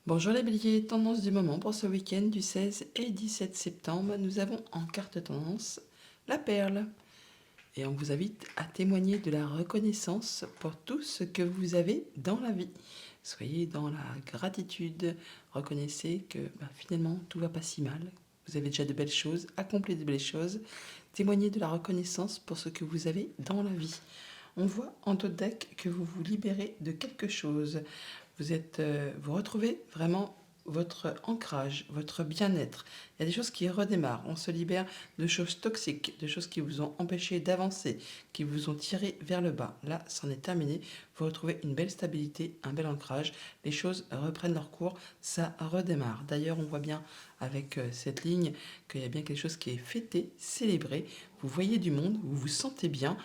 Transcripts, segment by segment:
Bonjour les béliers, tendance du moment pour ce week-end du 16 et 17 septembre. Nous avons en carte tendance la perle. Et on vous invite à témoigner de la reconnaissance pour tout ce que vous avez dans la vie. Soyez dans la gratitude. Reconnaissez que finalement tout va pas si mal. Vous avez déjà de belles choses, accompli de belles choses. Témoignez de la reconnaissance pour ce que vous avez dans la vie. On voit en d'autres decks que vous vous libérez de quelque chose. Vous retrouvez vraiment votre ancrage, votre bien-être. Il y a des choses qui redémarrent. On se libère de choses toxiques, de choses qui vous ont empêché d'avancer, qui vous ont tiré vers le bas. Là, c'en est terminé. Vous retrouvez une belle stabilité, un bel ancrage. Les choses reprennent leur cours, ça redémarre. D'ailleurs, on voit bien avec cette ligne qu'il y a bien quelque chose qui est fêté, célébré. Vous voyez du monde, vous vous sentez bien.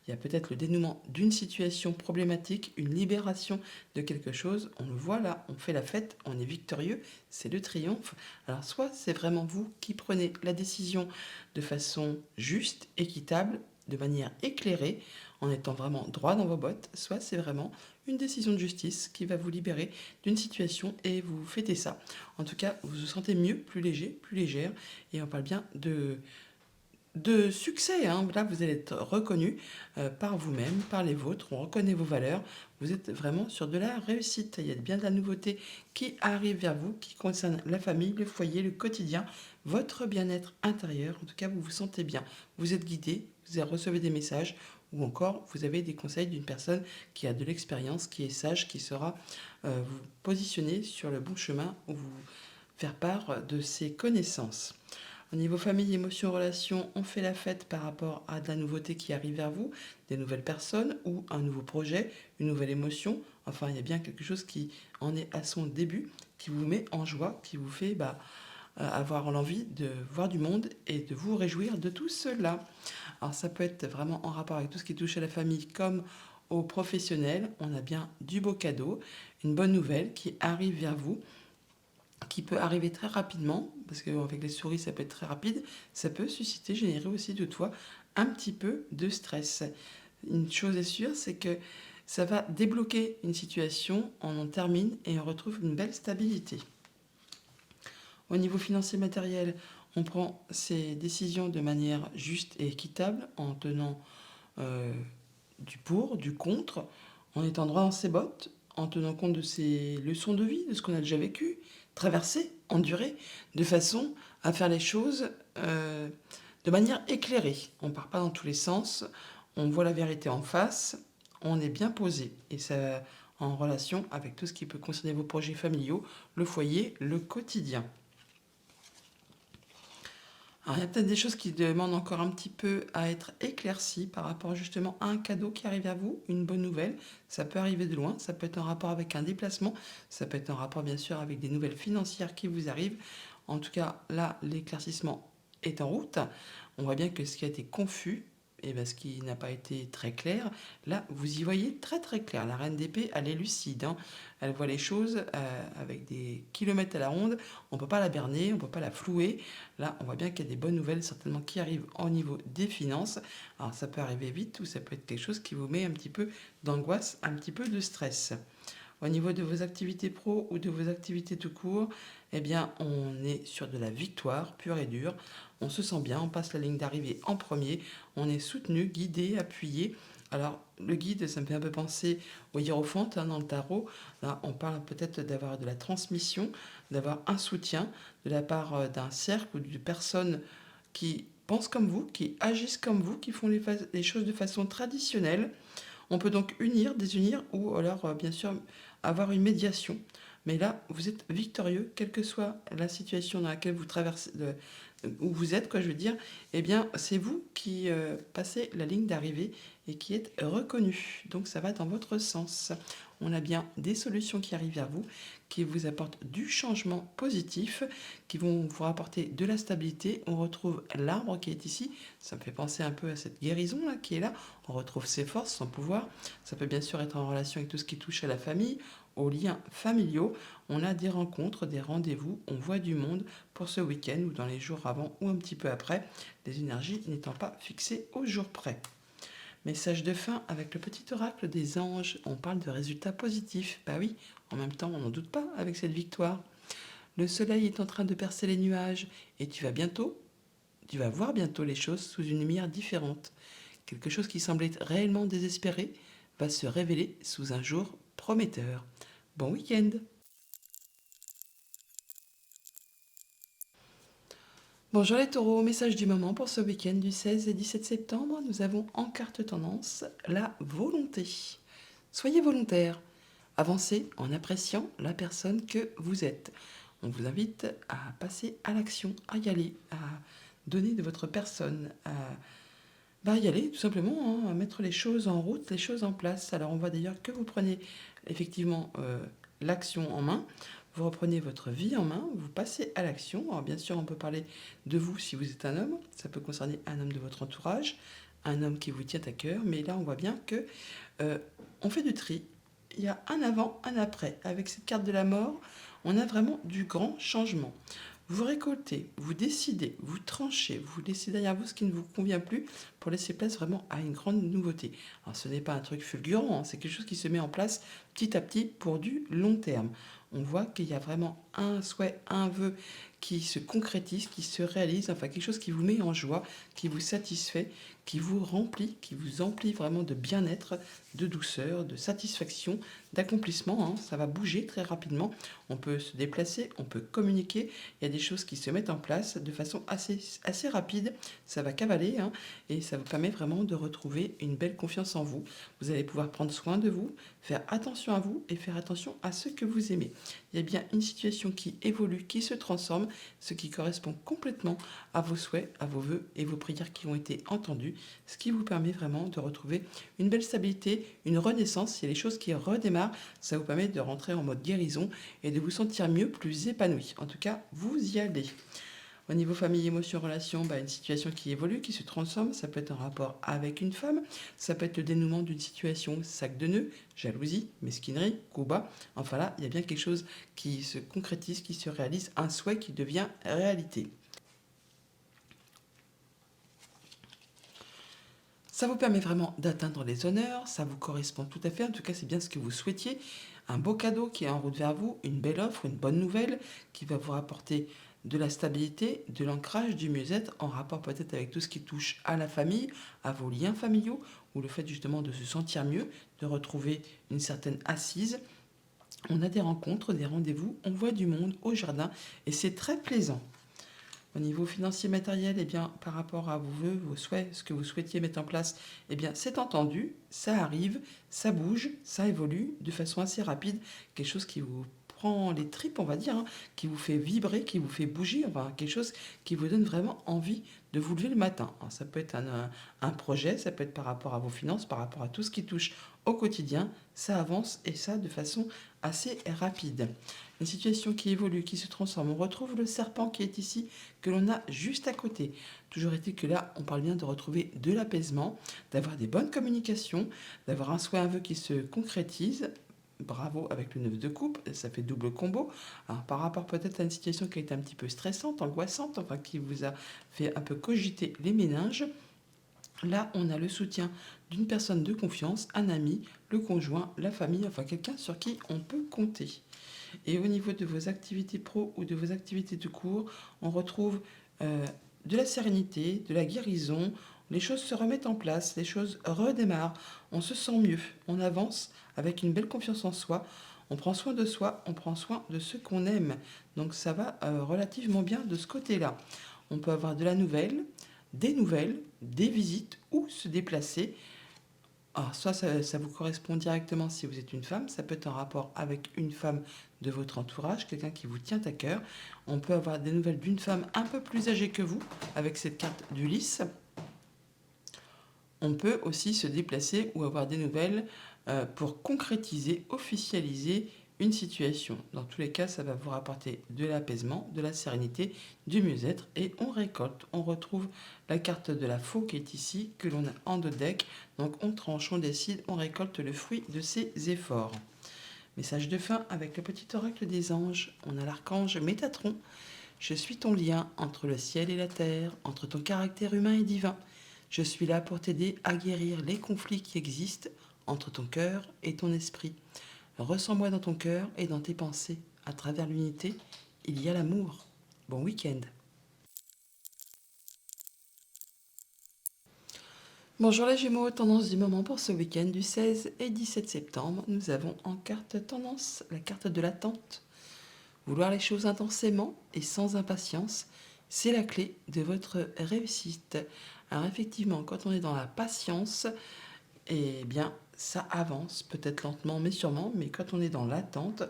Il y a peut-être le dénouement d'une situation problématique, une libération de quelque chose. On le voit là, on fait la fête, on est victorieux, c'est le triomphe. Alors soit c'est vraiment vous qui prenez la décision de façon juste, équitable, de manière éclairée, en étant vraiment droit dans vos bottes, soit c'est vraiment une décision de justice qui va vous libérer d'une situation et vous fêtez ça. En tout cas, vous vous sentez mieux, plus léger, plus légère, et on parle bien de succès. Là, vous allez être reconnu par vous-même, par les vôtres. On reconnaît vos valeurs. Vous êtes vraiment sur de la réussite. Il y a bien de la nouveauté qui arrive vers vous, qui concerne la famille, le foyer, le quotidien, votre bien-être intérieur. En tout cas, vous vous sentez bien. Vous êtes guidé, vous recevez des messages ou encore vous avez des conseils d'une personne qui a de l'expérience, qui est sage, qui saura vous positionner sur le bon chemin ou vous faire part de ses connaissances. Au niveau famille, émotions, relations, on fait la fête par rapport à de la nouveauté qui arrive vers vous, des nouvelles personnes ou un nouveau projet, une nouvelle émotion. Enfin, il y a bien quelque chose qui en est à son début, qui vous met en joie, qui vous fait avoir l'envie de voir du monde et de vous réjouir de tout cela. Alors ça peut être vraiment en rapport avec tout ce qui touche à la famille comme aux professionnels. On a bien du beau cadeau, une bonne nouvelle qui arrive vers vous, qui peut arriver très rapidement, parce qu'avec les souris ça peut être très rapide, ça peut susciter, générer aussi de toi un petit peu de stress. Une chose est sûre, c'est que ça va débloquer une situation, on en termine et on retrouve une belle stabilité. Au niveau financier matériel, on prend ses décisions de manière juste et équitable, en tenant euh, du pour, du contre, en étant droit dans ses bottes, en tenant compte de ses leçons de vie, de ce qu'on a déjà vécu, traversé, enduré, de façon à faire les choses de manière éclairée. On ne part pas dans tous les sens, on voit la vérité en face, on est bien posé. Et ça en relation avec tout ce qui peut concerner vos projets familiaux, le foyer, le quotidien. Alors, il y a peut-être des choses qui demandent encore un petit peu à être éclaircies par rapport justement à un cadeau qui arrive à vous, une bonne nouvelle. Ça peut arriver de loin, ça peut être en rapport avec un déplacement, ça peut être en rapport bien sûr avec des nouvelles financières qui vous arrivent. En tout cas, là, l'éclaircissement est en route. On voit bien que ce qui a été confus, et ce qui n'a pas été très clair, là, vous y voyez très très clair. La reine d'épée, elle est lucide. Elle voit les choses avec des kilomètres à la ronde. On ne peut pas la berner, on ne peut pas la flouer. Là, on voit bien qu'il y a des bonnes nouvelles certainement qui arrivent au niveau des finances. Alors, ça peut arriver vite ou ça peut être quelque chose qui vous met un petit peu d'angoisse, un petit peu de stress. Au niveau de vos activités pro ou de vos activités tout court, eh bien, on est sur de la victoire pure et dure. On se sent bien, on passe la ligne d'arrivée en premier, on est soutenu, guidé, appuyé. Alors, le guide, ça me fait un peu penser au hiérophante dans le tarot. Là, on parle peut-être d'avoir de la transmission, d'avoir un soutien de la part d'un cercle ou de personnes qui pensent comme vous, qui agissent comme vous, qui font les choses de façon traditionnelle. On peut donc unir, désunir ou alors, bien sûr, avoir une médiation. Mais là, vous êtes victorieux, quelle que soit la situation dans laquelle vous traversez, où vous êtes, quoi, je veux dire. Eh bien, c'est vous qui passez la ligne d'arrivée et qui êtes reconnu. Donc, ça va dans votre sens. On a bien des solutions qui arrivent vers vous, qui vous apportent du changement positif, qui vont vous rapporter de la stabilité. On retrouve l'arbre qui est ici. Ça me fait penser un peu à cette guérison là qui est là. On retrouve ses forces, son pouvoir. Ça peut bien sûr être en relation avec tout ce qui touche à la famille, aux liens familiaux. On a des rencontres, des rendez-vous, on voit du monde pour ce week-end ou dans les jours avant ou un petit peu après, les énergies n'étant pas fixées au jour près. Message de fin avec le petit oracle des anges. On parle de résultats positifs. Bah oui, En même temps, on n'en doute pas avec cette victoire. Le soleil est en train de percer les nuages et tu vas voir bientôt les choses sous une lumière différente. Quelque chose qui semblait réellement désespéré va se révéler sous un jour prometteur. Bon week-end! Bonjour les taureaux, message du moment pour ce week-end du 16 et 17 septembre. Nous avons en carte tendance la volonté. Soyez volontaire, avancez en appréciant la personne que vous êtes. On vous invite à passer à l'action, à y aller, à donner de votre personne, à y aller tout simplement, à mettre les choses en route, les choses en place. Alors on voit d'ailleurs que vous prenez effectivement l'action en main. Vous reprenez votre vie en main, vous passez à l'action. Alors bien sûr, on peut parler de vous si vous êtes un homme, ça peut concerner un homme de votre entourage, un homme qui vous tient à cœur, mais là on voit bien que on fait du tri. Il y a un avant, un après. Avec cette carte de la mort, on a vraiment du grand changement. Vous récoltez, vous décidez, vous tranchez, vous laissez derrière vous ce qui ne vous convient plus pour laisser place vraiment à une grande nouveauté. Alors ce n'est pas un truc fulgurant, c'est quelque chose qui se met en place petit à petit pour du long terme. On voit qu'il y a vraiment un souhait, un vœu qui se concrétise, qui se réalise, enfin quelque chose qui vous met en joie, qui vous satisfait, qui vous remplit, qui vous emplit vraiment de bien-être, de douceur, de satisfaction, d'accomplissement. Ça va bouger très rapidement. On peut se déplacer, on peut communiquer. Il y a des choses qui se mettent en place de façon assez rapide. Ça va cavaler et ça vous permet vraiment de retrouver une belle confiance en vous. Vous allez pouvoir prendre soin de vous, faire attention à vous et faire attention à ceux que vous aimez. Il y a bien une situation qui évolue, qui se transforme, ce qui correspond complètement à vos souhaits, à vos vœux et vos prières qui ont été entendus, ce qui vous permet vraiment de retrouver une belle stabilité, une renaissance. Il y a les choses qui redémarrent, ça vous permet de rentrer en mode guérison et de vous sentir mieux, plus épanoui. En tout cas, vous y allez. Au niveau famille, émotion, relation, une situation qui évolue, qui se transforme. Ça peut être un rapport avec une femme, ça peut être le dénouement d'une situation, sac de nœuds, jalousie, mesquinerie, coup bas. Enfin là, il y a bien quelque chose qui se concrétise, qui se réalise, un souhait qui devient réalité. Ça vous permet vraiment d'atteindre les honneurs, ça vous correspond tout à fait, en tout cas c'est bien ce que vous souhaitiez. Un beau cadeau qui est en route vers vous, une belle offre, une bonne nouvelle qui va vous rapporter de la stabilité, de l'ancrage, du mieux-être, en rapport peut-être avec tout ce qui touche à la famille, à vos liens familiaux, ou le fait justement de se sentir mieux, de retrouver une certaine assise. On a des rencontres, des rendez-vous, on voit du monde au jardin et c'est très plaisant. Au niveau financier matériel, par rapport à vos vœux, vos souhaits, ce que vous souhaitiez mettre en place, c'est entendu, ça arrive, ça bouge, ça évolue de façon assez rapide, quelque chose qui vous prend les tripes, on va dire, qui vous fait vibrer, qui vous fait bouger, quelque chose qui vous donne vraiment envie de vous lever le matin. Alors, ça peut être un projet, ça peut être par rapport à vos finances, par rapport à tout ce qui touche au quotidien, ça avance et ça de façon assez rapide. Une situation qui évolue, qui se transforme. On retrouve le serpent qui est ici, que l'on a juste à côté. Toujours est-il que là, on parle bien de retrouver de l'apaisement, d'avoir des bonnes communications, d'avoir un souhait, un vœu qui se concrétise. Bravo avec le 9 de coupe, ça fait double combo. Alors, par rapport peut-être à une situation qui a été un petit peu stressante, angoissante, qui vous a fait un peu cogiter les méninges, là, on a le soutien d'une personne de confiance, un ami, le conjoint, la famille, quelqu'un sur qui on peut compter. Et au niveau de vos activités pro ou de vos activités de cours, on retrouve de la sérénité, de la guérison. Les choses se remettent en place, les choses redémarrent, on se sent mieux, on avance avec une belle confiance en soi, on prend soin de soi, on prend soin de ceux qu'on aime. Donc ça va relativement bien de ce côté-là. On peut avoir de la nouvelle, des visites ou se déplacer. Alors, soit ça vous correspond directement si vous êtes une femme, ça peut être en rapport avec une femme de votre entourage, quelqu'un qui vous tient à cœur. On peut avoir des nouvelles d'une femme un peu plus âgée que vous, avec cette carte d'Ulysse. On peut aussi se déplacer ou avoir des nouvelles pour concrétiser, officialiser une situation. Dans tous les cas, ça va vous rapporter de l'apaisement, de la sérénité, du mieux-être et on récolte. On retrouve la carte de la faux qui est ici, que l'on a en dos deck. Donc on tranche, on décide, on récolte le fruit de ses efforts. Message de fin avec le petit oracle des anges. On a l'archange Métatron. Je suis ton lien entre le ciel et la terre, entre ton caractère humain et divin. Je suis là pour t'aider à guérir les conflits qui existent entre ton cœur et ton esprit. Ressens-moi dans ton cœur et dans tes pensées. À travers l'unité, il y a l'amour. Bon week-end. Bonjour les Gémeaux, tendance du moment pour ce week-end du 16 et 17 septembre. Nous avons en carte tendance la carte de l'attente. Vouloir les choses intensément et sans impatience, c'est la clé de votre réussite. Alors effectivement, quand on est dans la patience, eh bien, ça avance, peut-être lentement, mais sûrement. Mais quand on est dans l'attente,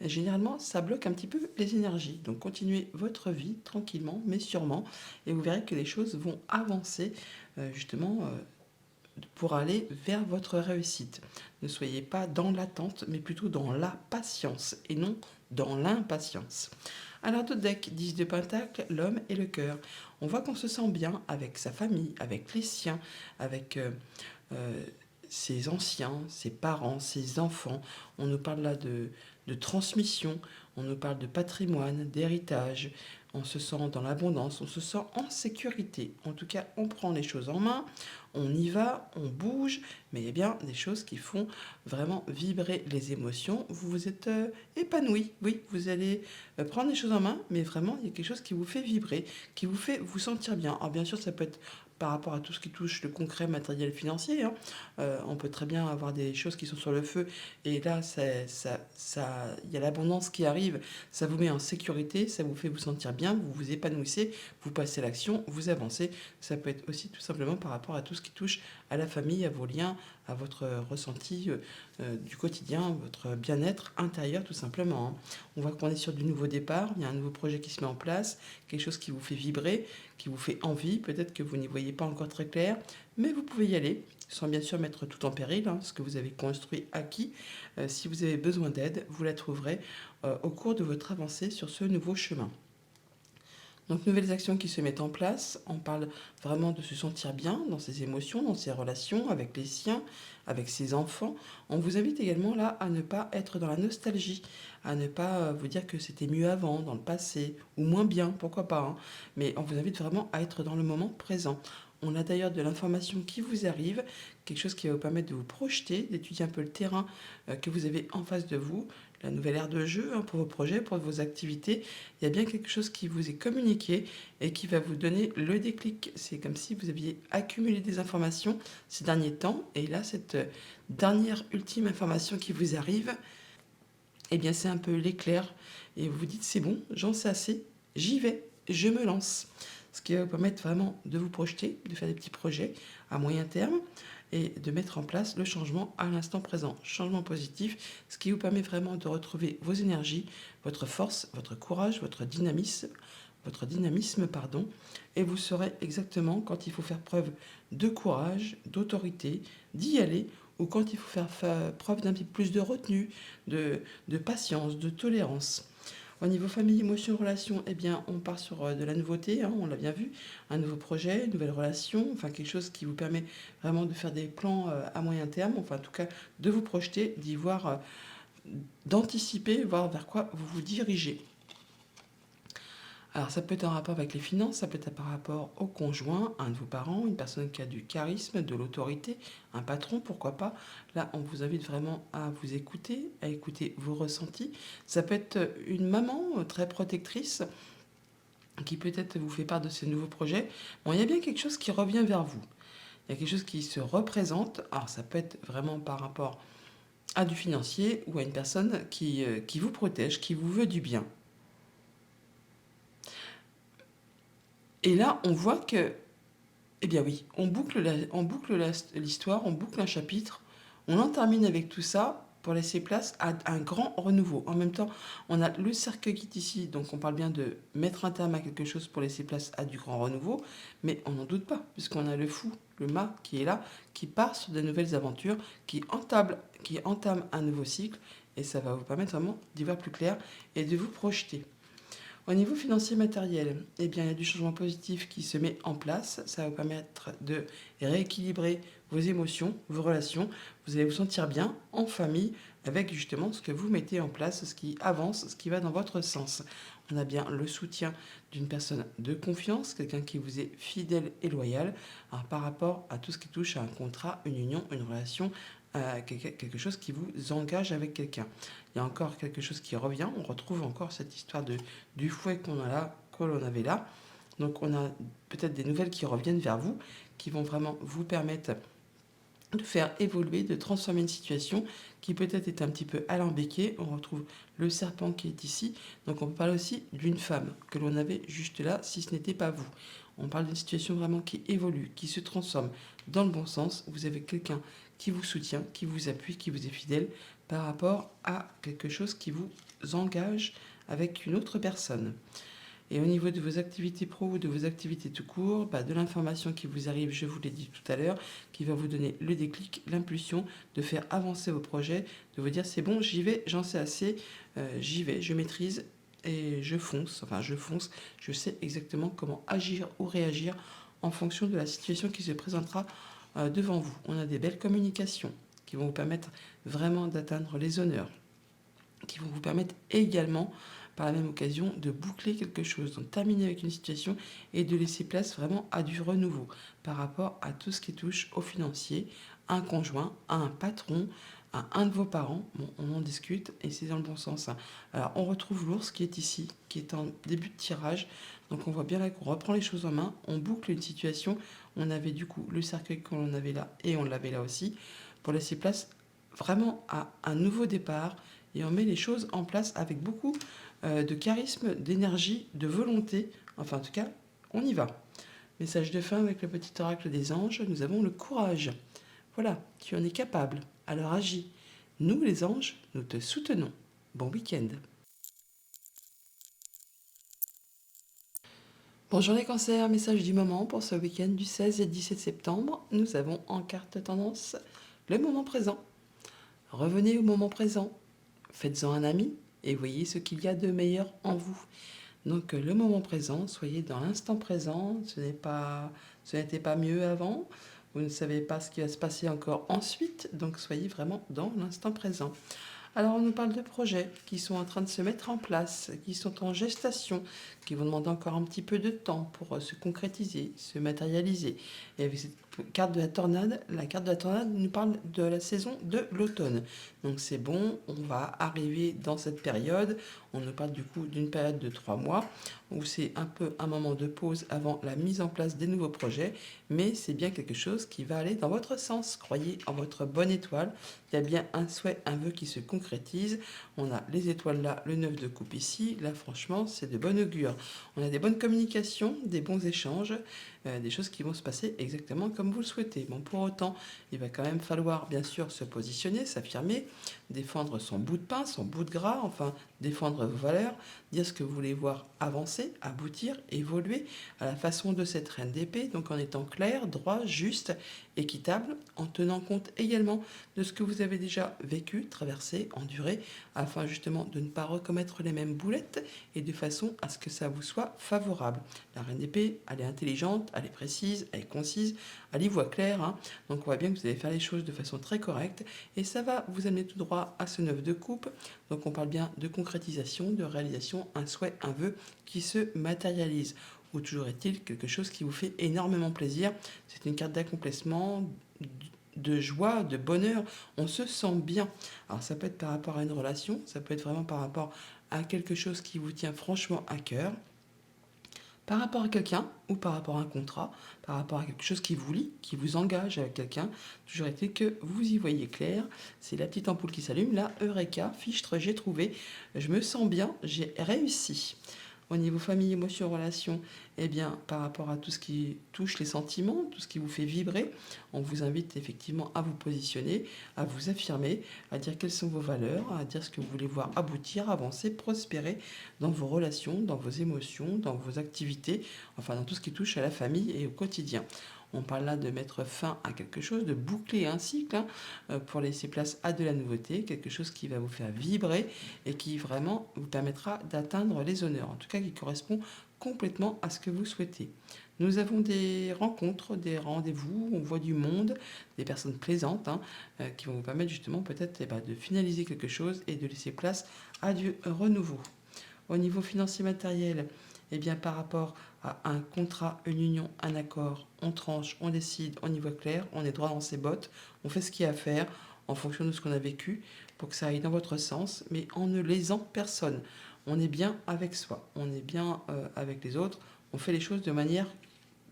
généralement, ça bloque un petit peu les énergies. Donc, continuez votre vie tranquillement, mais sûrement. Et vous verrez que les choses vont avancer, justement, pour aller vers votre réussite. Ne soyez pas dans l'attente, mais plutôt dans la patience et non dans l'impatience. Alors, d'autres deck, 10 de Pentacle, l'homme et le cœur. On voit qu'on se sent bien avec sa famille, avec les siens, avec ses anciens, ses parents, ses enfants. On nous parle là de transmission, on nous parle de patrimoine, d'héritage. On se sent dans l'abondance, on se sent en sécurité. En tout cas, on prend les choses en main, on y va, on bouge, mais il y a bien des choses qui font vraiment vibrer les émotions. Vous vous êtes épanoui, oui, vous allez prendre les choses en main, mais vraiment, il y a quelque chose qui vous fait vibrer, qui vous fait vous sentir bien. Alors bien sûr, ça peut être par rapport à tout ce qui touche le concret, matériel, financier. Hein. On peut très bien avoir des choses qui sont sur le feu et là, il y a l'abondance qui arrive, ça vous met en sécurité, ça vous fait vous sentir bien, vous vous épanouissez, vous passez à l'action, vous avancez. Ça peut être aussi tout simplement par rapport à tout ce qui touche à la famille, à vos liens, à votre ressenti du quotidien, votre bien-être intérieur tout simplement. Hein. On voit qu'on est sur du nouveau départ, il y a un nouveau projet qui se met en place, quelque chose qui vous fait vibrer, qui vous fait envie, peut-être que vous n'y voyez pas encore très clair, mais vous pouvez y aller, sans bien sûr mettre tout en péril, hein, ce que vous avez construit, acquis. Si vous avez besoin d'aide, vous la trouverez au cours de votre avancée sur ce nouveau chemin. Donc nouvelles actions qui se mettent en place, on parle vraiment de se sentir bien dans ses émotions, dans ses relations avec les siens, avec ses enfants. On vous invite également là à ne pas être dans la nostalgie, à ne pas vous dire que c'était mieux avant, dans le passé, ou moins bien, pourquoi pas. Hein. Mais on vous invite vraiment à être dans le moment présent. On a d'ailleurs de l'information qui vous arrive, quelque chose qui va vous permettre de vous projeter, d'étudier un peu le terrain que vous avez en face de vous, la nouvelle ère de jeu hein, pour vos projets, pour vos activités. Il y a bien quelque chose qui vous est communiqué et qui va vous donner le déclic. C'est comme si vous aviez accumulé des informations ces derniers temps. Et là, cette dernière ultime information qui vous arrive, eh bien, c'est un peu l'éclair. Et vous vous dites, c'est bon, j'en sais assez, j'y vais, je me lance. Ce qui va vous permettre vraiment de vous projeter, de faire des petits projets à moyen terme et de mettre en place le changement à l'instant présent. Changement positif, ce qui vous permet vraiment de retrouver vos énergies, votre force, votre courage, votre dynamisme, pardon, et vous saurez exactement quand il faut faire preuve de courage, d'autorité, d'y aller, ou quand il faut faire preuve d'un peu plus de retenue, de patience, de tolérance. Au niveau famille, émotion, relation, eh bien, on part sur de la nouveauté, hein, on l'a bien vu, un nouveau projet, une nouvelle relation, enfin quelque chose qui vous permet vraiment de faire des plans à moyen terme, enfin en tout cas de vous projeter, d'y voir, d'anticiper, voir vers quoi vous vous dirigez. Alors ça peut être en rapport avec les finances, ça peut être par rapport au conjoint, un de vos parents, une personne qui a du charisme, de l'autorité, un patron, pourquoi pas. Là, on vous invite vraiment à vous écouter, à écouter vos ressentis. Ça peut être une maman très protectrice qui peut-être vous fait part de ses nouveaux projets. Bon, il y a bien quelque chose qui revient vers vous. Il y a quelque chose qui se représente. Alors ça peut être vraiment par rapport à du financier ou à une personne qui vous protège, qui vous veut du bien. Et là, on voit que, eh bien oui, on boucle l'histoire, on boucle un chapitre, on en termine avec tout ça pour laisser place à un grand renouveau. En même temps, on a le cercle qui est ici, donc on parle bien de mettre un terme à quelque chose pour laisser place à du grand renouveau, mais on n'en doute pas, puisqu'on a le fou, le mât qui est là, qui part sur de nouvelles aventures, qui entame un nouveau cycle, et ça va vous permettre vraiment d'y voir plus clair et de vous projeter. Au niveau financier matériel, eh bien, il y a du changement positif qui se met en place. Ça va vous permettre de rééquilibrer vos émotions, vos relations. Vous allez vous sentir bien en famille avec justement ce que vous mettez en place, ce qui avance, ce qui va dans votre sens. On a bien le soutien d'une personne de confiance, quelqu'un qui vous est fidèle et loyal par rapport à tout ce qui touche à un contrat, une union, une relation quelque chose qui vous engage avec quelqu'un. Il y a encore quelque chose qui revient. On retrouve encore cette histoire du fouet que l'on avait là. Donc on a peut-être des nouvelles qui reviennent vers vous, qui vont vraiment vous permettre de faire évoluer, de transformer une situation qui peut-être est un petit peu alambiquée. On retrouve le serpent qui est ici. Donc on peut parler aussi d'une femme que l'on avait juste là, si ce n'était pas vous. On parle d'une situation vraiment qui évolue, qui se transforme dans le bon sens. Vous avez quelqu'un qui vous soutient, qui vous appuie, qui vous est fidèle par rapport à quelque chose qui vous engage avec une autre personne. Et au niveau de vos activités pro ou de vos activités tout court, de l'information qui vous arrive, je vous l'ai dit tout à l'heure, qui va vous donner le déclic, l'impulsion de faire avancer vos projets, de vous dire c'est bon, j'y vais, j'en sais assez, j'y vais, je maîtrise et je fonce. Enfin, je fonce, je sais exactement comment agir ou réagir en fonction de la situation qui se présentera devant vous. On a des belles communications qui vont vous permettre vraiment d'atteindre les honneurs, qui vont vous permettre également par la même occasion de boucler quelque chose, de terminer avec une situation et de laisser place vraiment à du renouveau par rapport à tout ce qui touche au financier, à un conjoint, à un patron, à un de vos parents. Bon, on en discute et c'est dans le bon sens. Alors on retrouve l'ours qui est ici, qui est en début de tirage. Donc on voit bien là qu'on reprend les choses en main, on boucle une situation. On avait du coup le cercueil qu'on avait là et on l'avait là aussi pour laisser place vraiment à un nouveau départ et on met les choses en place avec beaucoup de charisme, d'énergie, de volonté. Enfin, en tout cas, on y va. Message de fin avec le petit oracle des anges. Nous avons le courage. Voilà, tu en es capable. Alors agis. Nous, les anges, nous te soutenons. Bon week-end. Bonjour les cancers, message du moment pour ce week-end du 16 et 17 septembre. Nous avons en carte tendance le moment présent. Revenez au moment présent. Faites-en un ami et voyez ce qu'il y a de meilleur en vous. Donc le moment présent, soyez dans l'instant présent, ce n'était pas mieux avant, vous ne savez pas ce qui va se passer encore ensuite, donc soyez vraiment dans l'instant présent. Alors on nous parle de projets qui sont en train de se mettre en place, qui sont en gestation, qui vont demander encore un petit peu de temps pour se concrétiser, se matérialiser. Et avec cette carte de la carte de la tornade nous parle de la saison de l'automne. Donc c'est bon, on va arriver dans cette période. On nous parle du coup d'une période de 3 mois où c'est un peu un moment de pause avant la mise en place des nouveaux projets, mais c'est bien quelque chose qui va aller dans votre sens. Croyez en votre bonne étoile. Il y a bien un souhait, un vœu qui se concrétise. On a les étoiles là, le 9 de coupe ici. Là, franchement, c'est de bon augure. On a des bonnes communications, des bons échanges, des choses qui vont se passer exactement comme vous le souhaitez. Bon, pour autant, il va quand même falloir, bien sûr, se positionner, s'affirmer, défendre son bout de pain, son bout de gras, enfin, défendre vos valeurs, dire ce que vous voulez voir avancer, aboutir, évoluer à la façon de cette reine d'épée, donc en étant clair, droit, juste, équitable, en tenant compte également de ce que vous avez déjà vécu, traversé, enduré, afin justement de ne pas recommettre les mêmes boulettes et de façon à ce que ça vous soit favorable. La reine d'épée, elle est intelligente, elle est précise, elle est concise, elle y voit clair, hein. Donc on voit bien que vous allez faire les choses de façon très correcte et ça va vous amener tout droit à ce 9 de coupe. Donc on parle bien de concrétisation, de réalisation, un souhait, un vœu qui se matérialise. Ou toujours est-il quelque chose qui vous fait énormément plaisir. C'est une carte d'accomplissement, de joie, de bonheur. On se sent bien. Alors ça peut être par rapport à une relation, ça peut être vraiment par rapport à quelque chose qui vous tient franchement à cœur, par rapport à quelqu'un ou par rapport à un contrat, par rapport à quelque chose qui vous lie, qui vous engage avec quelqu'un. Toujours été que vous y voyez clair. C'est la petite ampoule qui s'allume. Là, Eureka, fichtre, j'ai trouvé. Je me sens bien, j'ai réussi. Au niveau famille, émotion, relation, eh bien, par rapport à tout ce qui touche les sentiments, tout ce qui vous fait vibrer, on vous invite effectivement à vous positionner, à vous affirmer, à dire quelles sont vos valeurs, à dire ce que vous voulez voir aboutir, avancer, prospérer dans vos relations, dans vos émotions, dans vos activités, enfin dans tout ce qui touche à la famille et au quotidien. On parle là de mettre fin à quelque chose, de boucler un cycle, pour laisser place à de la nouveauté, quelque chose qui va vous faire vibrer et qui vraiment vous permettra d'atteindre les honneurs, en tout cas qui correspond complètement à ce que vous souhaitez. Nous avons des rencontres, des rendez-vous, on voit du monde, des personnes plaisantes, qui vont vous permettre justement peut-être de finaliser quelque chose et de laisser place à du renouveau. Au niveau financier matériel, eh bien, par rapport à un contrat, une union, un accord, on tranche, on décide, on y voit clair, on est droit dans ses bottes, on fait ce qu'il y a à faire, en fonction de ce qu'on a vécu, pour que ça aille dans votre sens, mais en ne lésant personne. On est bien avec soi, on est bien avec les autres, on fait les choses de manière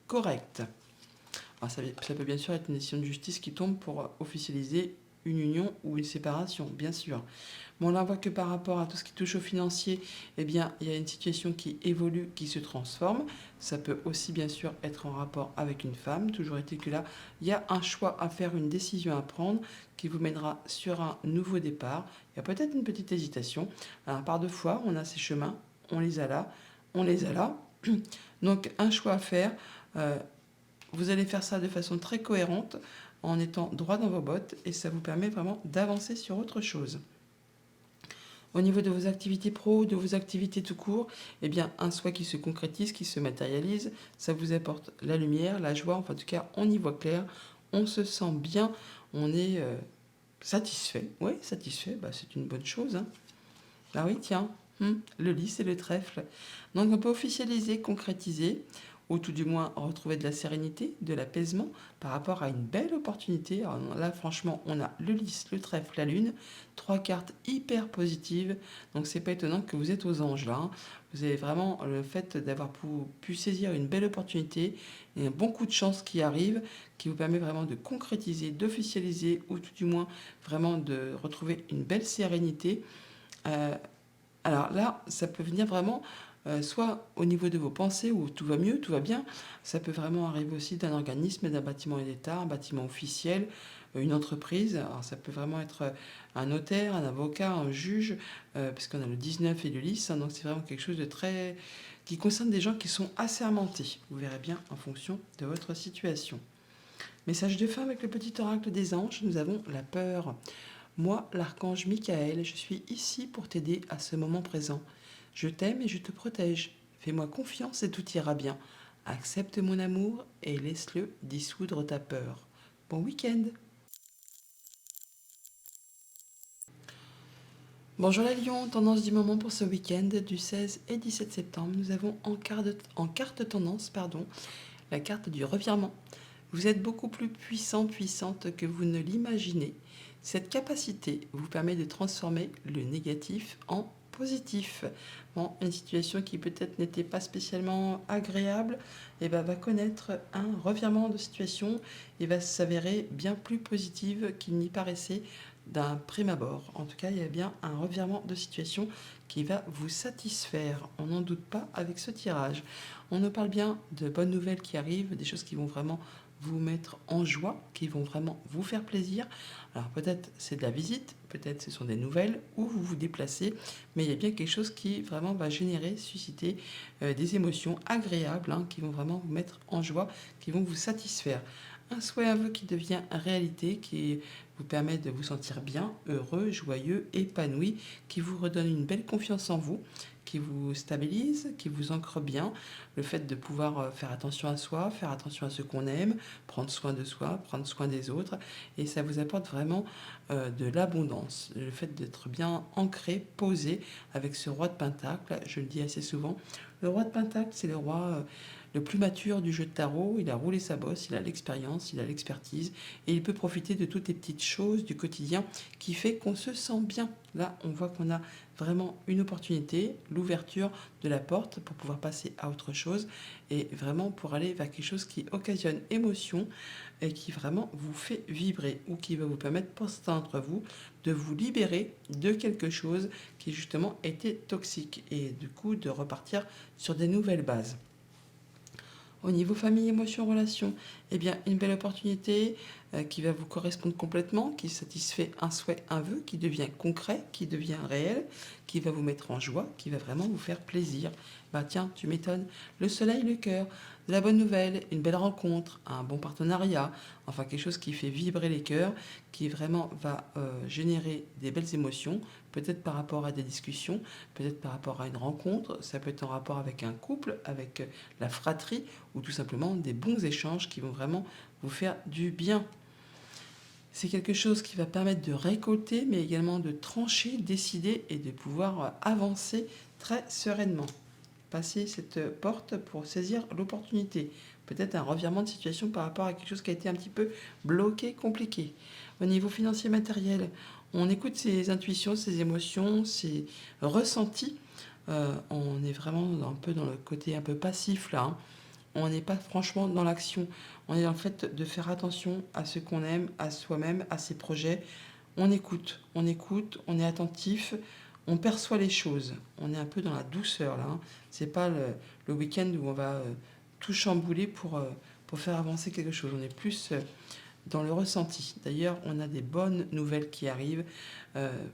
correcte. Alors ça peut bien sûr être une décision de justice qui tombe pour officialiser une union ou une séparation, bien sûr. Mais on la voit que par rapport à tout ce qui touche au financier, eh bien, il y a une situation qui évolue, qui se transforme. Ça peut aussi bien sûr être en rapport avec une femme. Toujours est-il que là, il y a un choix à faire, une décision à prendre qui vous mènera sur un nouveau départ. Il y a peut-être une petite hésitation. Alors, par deux fois, on a ces chemins, on les a là, on les a là. Donc un choix à faire. Vous allez faire ça de façon très cohérente, en étant droit dans vos bottes, et ça vous permet vraiment d'avancer sur autre chose. Au niveau de vos activités pro, de vos activités tout court, eh bien, un souhait qui se concrétise, qui se matérialise, ça vous apporte la lumière, la joie, enfin, en tout cas, on y voit clair, on se sent bien, on est satisfait. Oui, satisfait, bah, c'est une bonne chose, hein. Ah oui, tiens, le lys et le trèfle. Donc, on peut officialiser, concrétiser, ou tout du moins retrouver de la sérénité, de l'apaisement par rapport à une belle opportunité. Alors là, franchement, on a le lys, le trèfle, la lune, trois cartes hyper positives. Donc, c'est pas étonnant que vous êtes aux anges là, hein. Vous avez vraiment le fait d'avoir pu saisir une belle opportunité et un bon coup de chance qui arrive, qui vous permet vraiment de concrétiser, d'officialiser, ou tout du moins vraiment de retrouver une belle sérénité. Euh, alors là, ça peut venir vraiment soit au niveau de vos pensées où tout va mieux, tout va bien. Ça peut vraiment arriver aussi d'un organisme, d'un bâtiment et d'État, un bâtiment officiel, une entreprise. Alors ça peut vraiment être un notaire, un avocat, un juge, parce qu'on a le 19 et le lys, hein, donc c'est vraiment quelque chose de très qui concerne des gens qui sont assermentés. Vous verrez bien en fonction de votre situation. Message de fin avec le petit oracle des anges, nous avons la peur. Moi, l'archange Michael, je suis ici pour t'aider à ce moment présent. Je t'aime et je te protège. Fais-moi confiance et tout ira bien. Accepte mon amour et laisse-le dissoudre ta peur. Bon week-end. Bonjour la Lion, tendance du moment pour ce week-end du 16 et 17 septembre. Nous avons en carte tendance, la carte du revirement. Vous êtes beaucoup plus puissante que vous ne l'imaginez. Cette capacité vous permet de transformer le négatif en positif. Bon, une situation qui peut-être n'était pas spécialement agréable, va connaître un revirement de situation et va s'avérer bien plus positive qu'il n'y paraissait d'un prime abord. En tout cas, il y a bien un revirement de situation qui va vous satisfaire. On n'en doute pas avec ce tirage. On nous parle bien de bonnes nouvelles qui arrivent, des choses qui vont vraiment vous mettre en joie, qui vont vraiment vous faire plaisir. Alors peut-être c'est de la visite, peut-être ce sont des nouvelles, ou vous vous déplacez, mais il y a bien quelque chose qui vraiment va générer, susciter des émotions agréables, hein, qui vont vraiment vous mettre en joie, qui vont vous satisfaire. Un souhait à vous qui devient réalité, qui vous permet de vous sentir bien, heureux, joyeux, épanoui, qui vous redonne une belle confiance en vous, qui vous stabilise, qui vous ancre bien. Le fait de pouvoir faire attention à soi, faire attention à ce qu'on aime, prendre soin de soi, prendre soin des autres. Et ça vous apporte vraiment de l'abondance. Le fait d'être bien ancré, posé avec ce roi de Pentacle, je le dis assez souvent. Le roi de Pentacle, c'est le roi le plus mature du jeu de tarot. Il a roulé sa bosse, il a l'expérience, il a l'expertise. Et il peut profiter de toutes les petites choses du quotidien qui fait qu'on se sent bien. Là, on voit qu'on a vraiment une opportunité, l'ouverture de la porte pour pouvoir passer à autre chose et vraiment pour aller vers quelque chose qui occasionne émotion et qui vraiment vous fait vibrer ou qui va vous permettre, pour certains d'entre vous, de vous libérer de quelque chose qui justement était toxique et du coup de repartir sur des nouvelles bases. Au niveau famille, émotion, relation, une belle opportunité qui va vous correspondre complètement, qui satisfait un souhait, un vœu, qui devient concret, qui devient réel, qui va vous mettre en joie, qui va vraiment vous faire plaisir. Bah tiens, tu m'étonnes. Le soleil, le cœur, de la bonne nouvelle, une belle rencontre, un bon partenariat, enfin quelque chose qui fait vibrer les cœurs, qui vraiment va générer des belles émotions, peut-être par rapport à des discussions, peut-être par rapport à une rencontre, ça peut être en rapport avec un couple, avec la fratrie, ou tout simplement des bons échanges qui vont vraiment vous faire du bien. C'est quelque chose qui va permettre de récolter, mais également de trancher, décider et de pouvoir avancer très sereinement. passer cette porte pour saisir l'opportunité. Peut-être un revirement de situation par rapport à quelque chose qui a été un petit peu bloqué, compliqué. Au niveau financier matériel, on écoute ses intuitions, ses émotions, ses ressentis. On est vraiment un peu dans le côté un peu passif là, hein. On n'est pas franchement dans l'action. On est dans le fait de faire attention à ce qu'on aime, à soi-même, à ses projets. On écoute, on est attentif, on perçoit les choses. On est un peu dans la douceur là, hein. C'est pas le week-end où on va tout chambouler pour faire avancer quelque chose. On est plus dans le ressenti. D'ailleurs, on a des bonnes nouvelles qui arrivent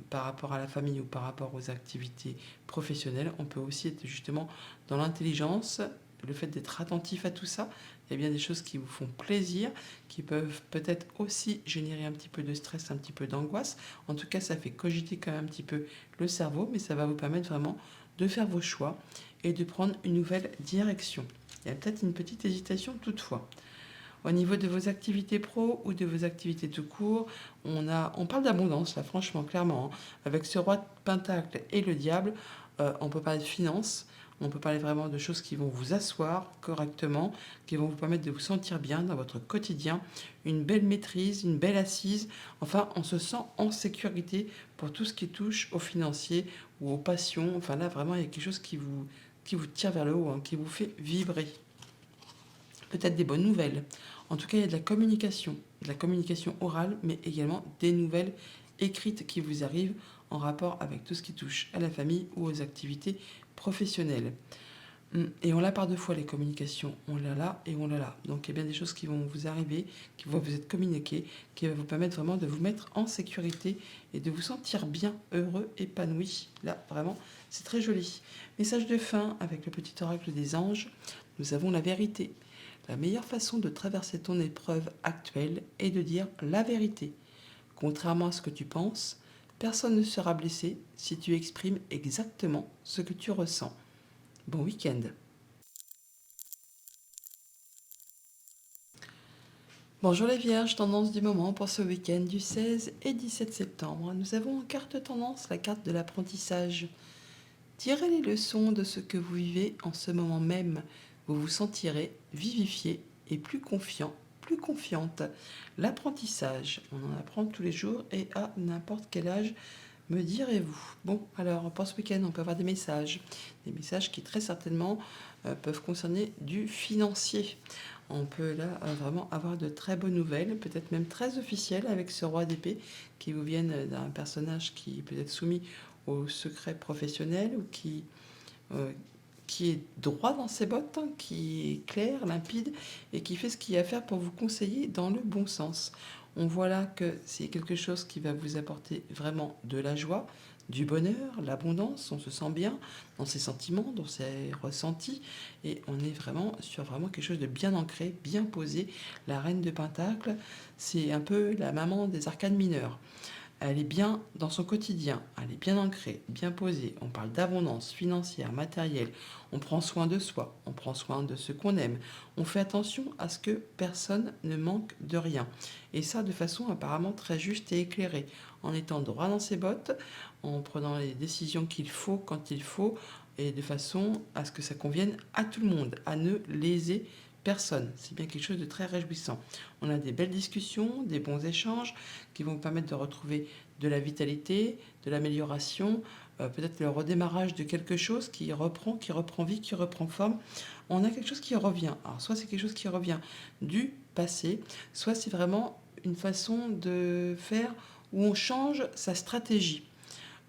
par rapport à la famille ou par rapport aux activités professionnelles. On peut aussi être justement dans l'intelligence, le fait d'être attentif à tout ça. Il y a bien des choses qui vous font plaisir, qui peuvent peut-être aussi générer un petit peu de stress, un petit peu d'angoisse. En tout cas, ça fait cogiter quand même un petit peu le cerveau, mais ça va vous permettre vraiment de faire vos choix et de prendre une nouvelle direction. Il y a peut-être une petite hésitation toutefois. Au niveau de vos activités pro ou de vos activités tout court, on parle d'abondance, là, franchement, clairement, hein. Avec ce roi de Pentacle et le diable, on peut parler de finances, on peut parler vraiment de choses qui vont vous asseoir correctement, qui vont vous permettre de vous sentir bien dans votre quotidien, une belle maîtrise, une belle assise. Enfin, on se sent en sécurité pour tout ce qui touche aux financiers ou aux passions. Enfin, là, vraiment, il y a quelque chose qui vous tire vers le haut, hein, qui vous fait vibrer. Peut-être des bonnes nouvelles. En tout cas, il y a de la communication orale, mais également des nouvelles écrites qui vous arrivent en rapport avec tout ce qui touche à la famille ou aux activités professionnelles. Et on l'a par deux fois, les communications. On l'a là et on l'a là. Donc il y a bien des choses qui vont vous arriver, qui vont vous être communiquées, qui vont vous permettre vraiment de vous mettre en sécurité et de vous sentir bien, heureux, épanoui. Là, vraiment, c'est très joli. Message de fin avec le petit oracle des anges. Nous avons la vérité. La meilleure façon de traverser ton épreuve actuelle est de dire la vérité. Contrairement à ce que tu penses, personne ne sera blessé si tu exprimes exactement ce que tu ressens. Bon week-end. Bonjour les vierges, tendance du moment pour ce week-end du 16 et 17 septembre. Nous avons en carte tendance la carte de l'apprentissage. Tirez les leçons de ce que vous vivez en ce moment même. Vous vous sentirez vivifié et plus confiant, plus confiante. L'apprentissage, on en apprend tous les jours et à n'importe quel âge, me direz-vous. Bon, alors pour ce week-end, on peut avoir des messages qui très certainement peuvent concerner du financier. On peut là vraiment avoir de très bonnes nouvelles, peut-être même très officielles avec ce roi d'épée qui vous viennent d'un personnage qui peut être soumis au secret professionnel ou qui est droit dans ses bottes, hein, qui est clair, limpide et qui fait ce qu'il y a à faire pour vous conseiller dans le bon sens. On voit là que c'est quelque chose qui va vous apporter vraiment de la joie, du bonheur, l'abondance, on se sent bien dans ses sentiments, dans ses ressentis, et on est vraiment sur vraiment quelque chose de bien ancré, bien posé. La reine de Pentacle, c'est un peu la maman des arcanes mineurs. Elle est bien dans son quotidien, elle est bien ancrée, bien posée. On parle d'abondance financière, matérielle. On prend soin de soi, on prend soin de ce qu'on aime. On fait attention à ce que personne ne manque de rien. Et ça de façon apparemment très juste et éclairée, en étant droit dans ses bottes, en prenant les décisions qu'il faut quand il faut, et de façon à ce que ça convienne à tout le monde, à ne léser personne. C'est bien quelque chose de très réjouissant. On a des belles discussions, des bons échanges qui vont vous permettre de retrouver de la vitalité, de l'amélioration, peut-être le redémarrage de quelque chose qui reprend vie, qui reprend forme. On a quelque chose qui revient. Alors soit c'est quelque chose qui revient du passé, soit c'est vraiment une façon de faire où on change sa stratégie,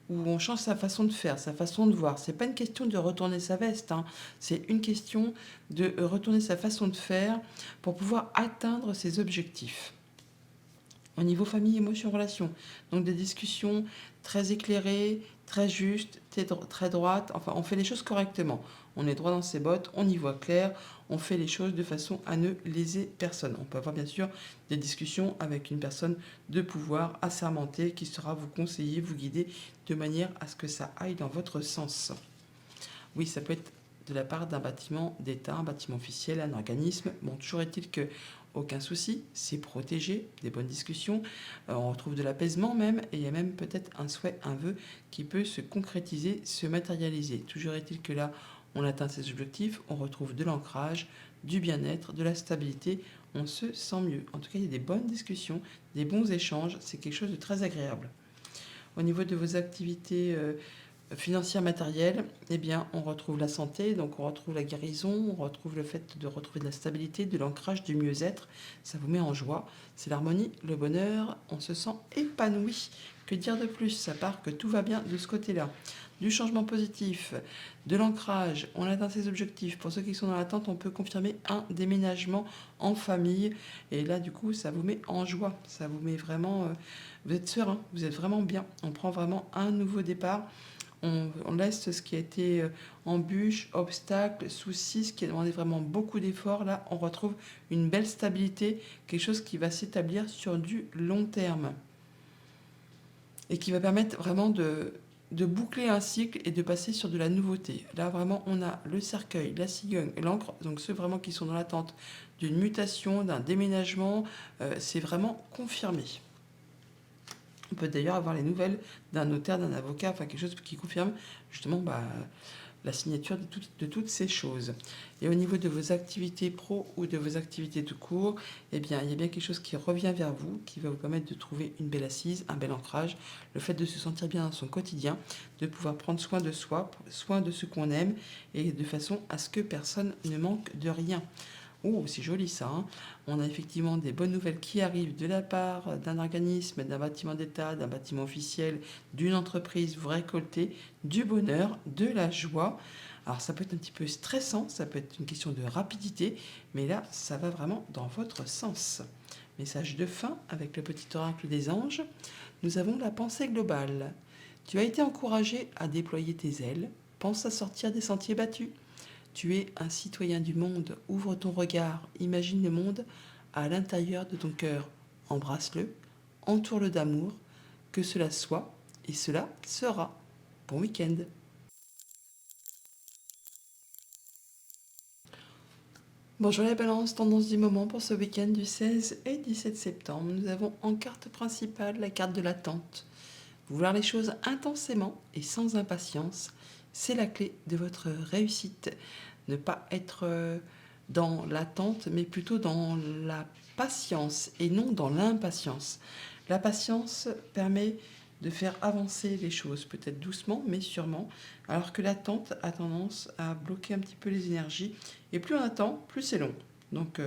où on change sa façon de faire, sa façon de voir. C'est pas une question de retourner sa veste, hein. C'est une question de retourner sa façon de faire pour pouvoir atteindre ses objectifs. Au niveau famille, émotion, relation, donc des discussions très éclairées, très justes, très droites. Enfin, on fait les choses correctement. On est droit dans ses bottes, on y voit clair, on fait les choses de façon à ne léser personne. On peut avoir bien sûr des discussions avec une personne de pouvoir assermentée qui sera vous conseiller, vous guider de manière à ce que ça aille dans votre sens. Oui, ça peut être de la part d'un bâtiment d'État, un bâtiment officiel, un organisme. Bon, toujours est-il que aucun souci, c'est protégé, des bonnes discussions, on retrouve de l'apaisement même, et il y a même peut-être un souhait, un vœu qui peut se concrétiser, se matérialiser. Toujours est-il que là, on atteint ses objectifs, on retrouve de l'ancrage, du bien-être, de la stabilité, on se sent mieux. En tout cas, il y a des bonnes discussions, des bons échanges, c'est quelque chose de très agréable. Au niveau de vos activités financières, matérielles, eh bien, on retrouve la santé, donc on retrouve la guérison, on retrouve le fait de retrouver de la stabilité, de l'ancrage, du mieux-être. Ça vous met en joie. C'est l'harmonie, le bonheur, on se sent épanoui. Que dire de plus, à part que tout va bien de ce côté-là. Du changement positif, de l'ancrage, on atteint ses objectifs. Pour ceux qui sont dans l'attente, on peut confirmer un déménagement en famille. Et là, du coup, ça vous met en joie. Ça vous met vraiment... vous êtes serein, vous êtes vraiment bien. On prend vraiment un nouveau départ. On laisse ce qui a été embûche, obstacle, souci, ce qui a demandé vraiment beaucoup d'efforts. Là, on retrouve une belle stabilité, quelque chose qui va s'établir sur du long terme et qui va permettre vraiment de boucler un cycle et de passer sur de la nouveauté. Là, vraiment, on a le cercueil, la cigogne et l'encre, donc ceux vraiment qui sont dans l'attente d'une mutation, d'un déménagement, c'est vraiment confirmé. On peut d'ailleurs avoir les nouvelles d'un notaire, d'un avocat, enfin quelque chose qui confirme justement la signature de toutes ces choses. Et au niveau de vos activités pro ou de vos activités tout court, eh bien, il y a bien quelque chose qui revient vers vous, qui va vous permettre de trouver une belle assise, un bel ancrage, le fait de se sentir bien dans son quotidien, de pouvoir prendre soin de soi, soin de ce qu'on aime, et de façon à ce que personne ne manque de rien. Oh, c'est joli ça, hein. On a effectivement des bonnes nouvelles qui arrivent de la part d'un organisme, d'un bâtiment d'État, d'un bâtiment officiel, d'une entreprise. Vous récoltez du bonheur, de la joie. Alors ça peut être un petit peu stressant, ça peut être une question de rapidité, mais là, ça va vraiment dans votre sens. Message de fin avec le petit oracle des anges. Nous avons la pensée globale. Tu as été encouragé à déployer tes ailes. Pense à sortir des sentiers battus. Tu es un citoyen du monde, ouvre ton regard, imagine le monde à l'intérieur de ton cœur. Embrasse-le, entoure-le d'amour, que cela soit et cela sera. Bon week-end. Bonjour les balances, tendance du moment pour ce week-end du 16 et 17 septembre. Nous avons en carte principale la carte de l'attente. Vouloir les choses intensément et sans impatience, c'est la clé de votre réussite. Ne pas être dans l'attente, mais plutôt dans la patience et non dans l'impatience. La patience permet de faire avancer les choses, peut-être doucement, mais sûrement, alors que l'attente a tendance à bloquer un petit peu les énergies. Et plus on attend, plus c'est long. Donc,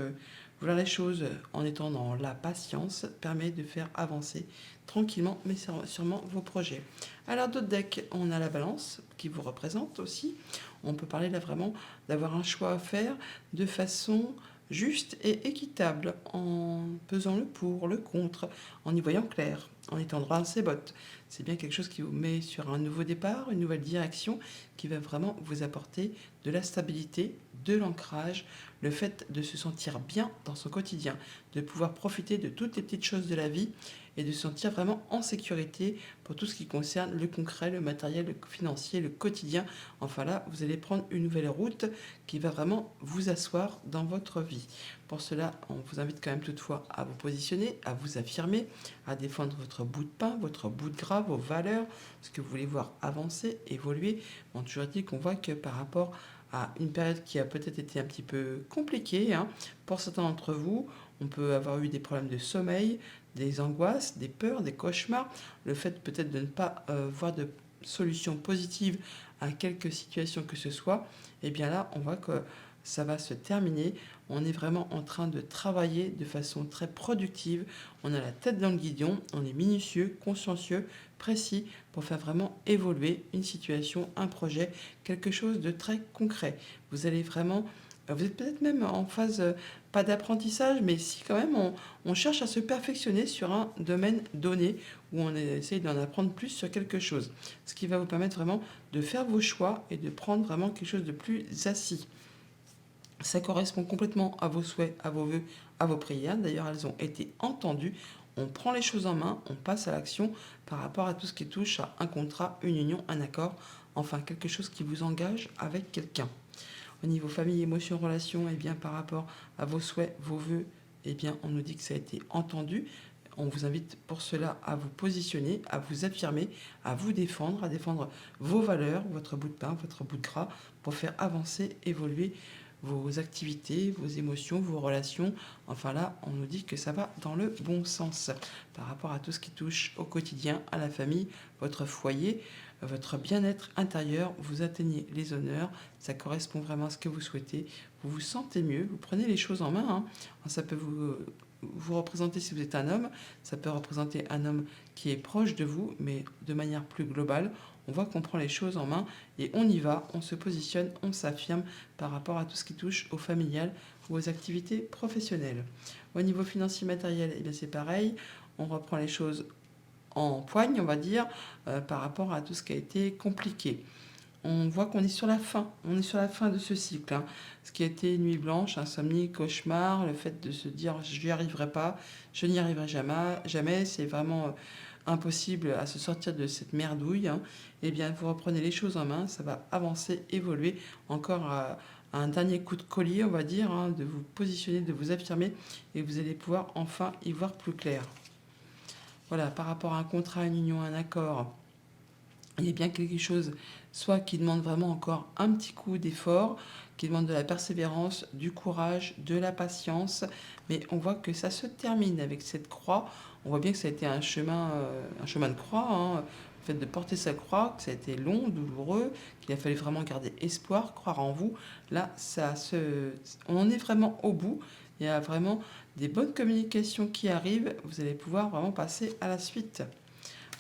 vouloir les choses en étant dans la patience permet de faire avancer tranquillement, mais sûrement vos projets. Alors, d'autres decks, on a la balance qui vous représente aussi. On peut parler là vraiment d'avoir un choix à faire de façon juste et équitable, en pesant le pour, le contre, en y voyant clair, en étant droit dans ses bottes. C'est bien quelque chose qui vous met sur un nouveau départ, une nouvelle direction, qui va vraiment vous apporter de la stabilité, de l'ancrage, le fait de se sentir bien dans son quotidien, de pouvoir profiter de toutes les petites choses de la vie et de se sentir vraiment en sécurité pour tout ce qui concerne le concret, le matériel, le financier, le quotidien. Enfin là, vous allez prendre une nouvelle route qui va vraiment vous asseoir dans votre vie. Pour cela, on vous invite quand même toutefois à vous positionner, à vous affirmer, à défendre votre bout de pain, votre bout de gras, vos valeurs, ce que vous voulez voir avancer, évoluer. On a toujours dit qu'on voit que par rapport à une période qui a peut-être été un petit peu compliquée, hein, pour certains d'entre vous, on peut avoir eu des problèmes de sommeil, des angoisses, des peurs, des cauchemars, le fait peut-être de ne pas voir de solution positive à quelque situation que ce soit, et bien là, on voit que ça va se terminer. On est vraiment en train de travailler de façon très productive. On a la tête dans le guidon, on est minutieux, consciencieux, précis pour faire vraiment évoluer une situation, un projet, quelque chose de très concret. Vous allez vraiment... Vous êtes peut-être même en phase, pas d'apprentissage, mais si quand même on cherche à se perfectionner sur un domaine donné, où on essaye d'en apprendre plus sur quelque chose. Ce qui va vous permettre vraiment de faire vos choix et de prendre vraiment quelque chose de plus assis. Ça correspond complètement à vos souhaits, à vos vœux, à vos prières. D'ailleurs, elles ont été entendues. On prend les choses en main, on passe à l'action par rapport à tout ce qui touche à un contrat, une union, un accord, enfin quelque chose qui vous engage avec quelqu'un. Au niveau famille, émotions, relations, et bien par rapport à vos souhaits, vos vœux, eh bien on nous dit que ça a été entendu. On vous invite pour cela à vous positionner, à vous affirmer, à vous défendre, à défendre vos valeurs, votre bout de pain, votre bout de gras, pour faire avancer, évoluer vos activités, vos émotions, vos relations. Enfin là, on nous dit que ça va dans le bon sens par rapport à tout ce qui touche au quotidien, à la famille, votre foyer, votre bien-être intérieur. Vous atteignez les honneurs, ça correspond vraiment à ce que vous souhaitez. Vous vous sentez mieux, vous prenez les choses en main, hein. Ça peut vous représenter si vous êtes un homme, ça peut représenter un homme qui est proche de vous, mais de manière plus globale. On voit qu'on prend les choses en main et on y va, on se positionne, on s'affirme par rapport à tout ce qui touche au familial ou aux activités professionnelles. Au niveau financier matériel, eh bien c'est pareil, on reprend les choses en poigne, on va dire, par rapport à tout ce qui a été compliqué. On voit qu'on est sur la fin, on est sur la fin de ce cycle, hein. Ce qui a été nuit blanche, insomnie, cauchemar, le fait de se dire je n'y arriverai pas, je n'y arriverai jamais, jamais, c'est vraiment impossible à se sortir de cette merdouille, hein. Eh bien, vous reprenez les choses en main, ça va avancer, évoluer, encore à un dernier coup de collier, on va dire, hein, de vous positionner, de vous affirmer, et vous allez pouvoir enfin y voir plus clair. Voilà, par rapport à un contrat, une union, un accord, il y a bien quelque chose, soit qui demande vraiment encore un petit coup d'effort, qui demande de la persévérance, du courage, de la patience, mais on voit que ça se termine avec cette croix. On voit bien que ça a été un chemin de croix, hein. Le fait de porter sa croix, que ça a été long, douloureux, qu'il a fallu vraiment garder espoir, croire en vous. Là, on en est vraiment au bout. Il y a vraiment des bonnes communications qui arrivent. Vous allez pouvoir vraiment passer à la suite.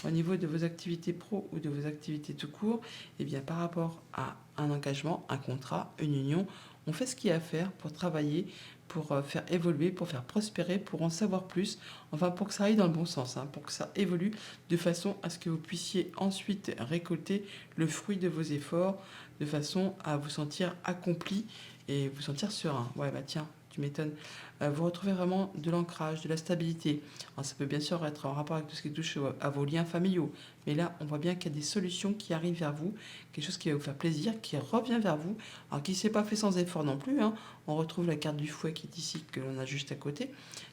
Au niveau de vos activités pro ou de vos activités tout court, eh bien, par rapport à un engagement, un contrat, une union, on fait ce qu'il y a à faire pour travailler, pour faire évoluer, pour faire prospérer, pour en savoir plus, enfin pour que ça aille dans le bon sens, hein, pour que ça évolue de façon à ce que vous puissiez ensuite récolter le fruit de vos efforts, de façon à vous sentir accompli et vous sentir serein. Ouais, bah tiens, tu m'étonnes. Vous retrouvez vraiment de l'ancrage, de la stabilité. Alors, ça peut bien sûr être en rapport avec tout ce qui touche à vos liens familiaux. Mais là, on voit bien qu'il y a des solutions qui arrivent vers vous, quelque chose qui va vous faire plaisir, qui revient vers vous. Alors, qui ne s'est pas fait sans effort non plus, hein. On retrouve la carte du fouet qui est ici, que l'on a juste à côté,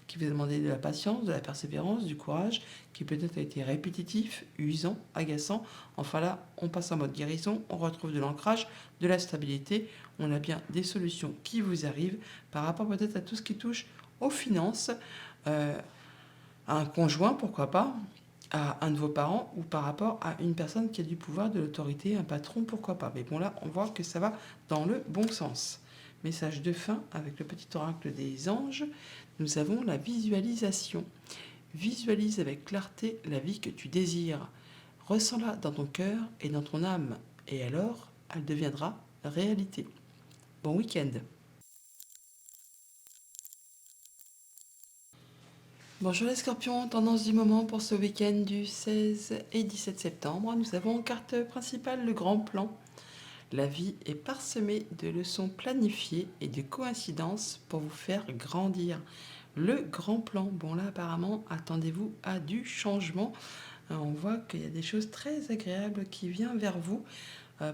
qui vous a demandé de la patience, de la persévérance, du courage, qui peut-être a été répétitif, usant, agaçant. Enfin là, on passe en mode guérison, on retrouve de l'ancrage, de la stabilité. On a bien des solutions qui vous arrivent par rapport peut-être à tout ce qui touche aux finances, à un conjoint, pourquoi pas, à un de vos parents ou par rapport à une personne qui a du pouvoir, de l'autorité, un patron, pourquoi pas. Mais bon, là, on voit que ça va dans le bon sens. Message de fin avec le petit oracle des anges. Nous avons la visualisation. Visualise avec clarté la vie que tu désires. Ressens-la dans ton cœur et dans ton âme. Et alors, elle deviendra réalité. Bon week-end. Bonjour les scorpions, tendance du moment pour ce week-end du 16 et 17 septembre. Nous avons en carte principale le grand plan. La vie est parsemée de leçons planifiées et de coïncidences pour vous faire grandir. Le grand plan, bon là apparemment, attendez-vous à du changement. On voit qu'il y a des choses très agréables qui viennent vers vous.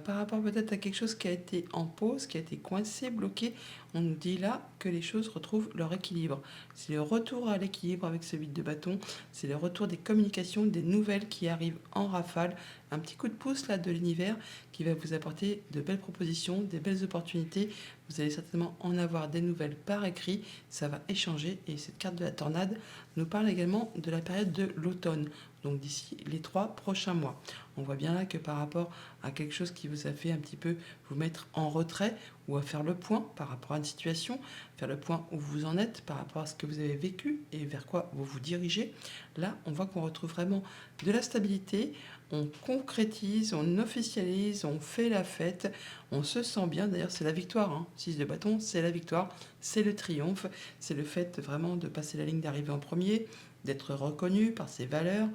Par rapport peut-être à quelque chose qui a été en pause, qui a été coincé, bloqué, on nous dit là que les choses retrouvent leur équilibre. C'est le retour à l'équilibre avec ce vide de bâton, c'est le retour des communications, des nouvelles qui arrivent en rafale, un petit coup de pouce là de l'univers qui va vous apporter de belles propositions, des belles opportunités. Vous allez certainement en avoir des nouvelles par écrit, ça va échanger et cette carte de la tornade nous parle également de la période de l'automne, donc d'ici les 3 prochains mois. On voit bien là que par rapport à quelque chose qui vous a fait un petit peu vous mettre en retrait ou à faire le point par rapport à une situation, faire le point où vous en êtes par rapport à ce que vous avez vécu et vers quoi vous vous dirigez, là on voit qu'on retrouve vraiment de la stabilité, on concrétise, on officialise, on fait la fête, on se sent bien, d'ailleurs c'est la victoire, hein. 6 de bâton, c'est la victoire, c'est le triomphe, c'est le fait vraiment de passer la ligne d'arrivée en premier, d'être reconnu par ses valeurs,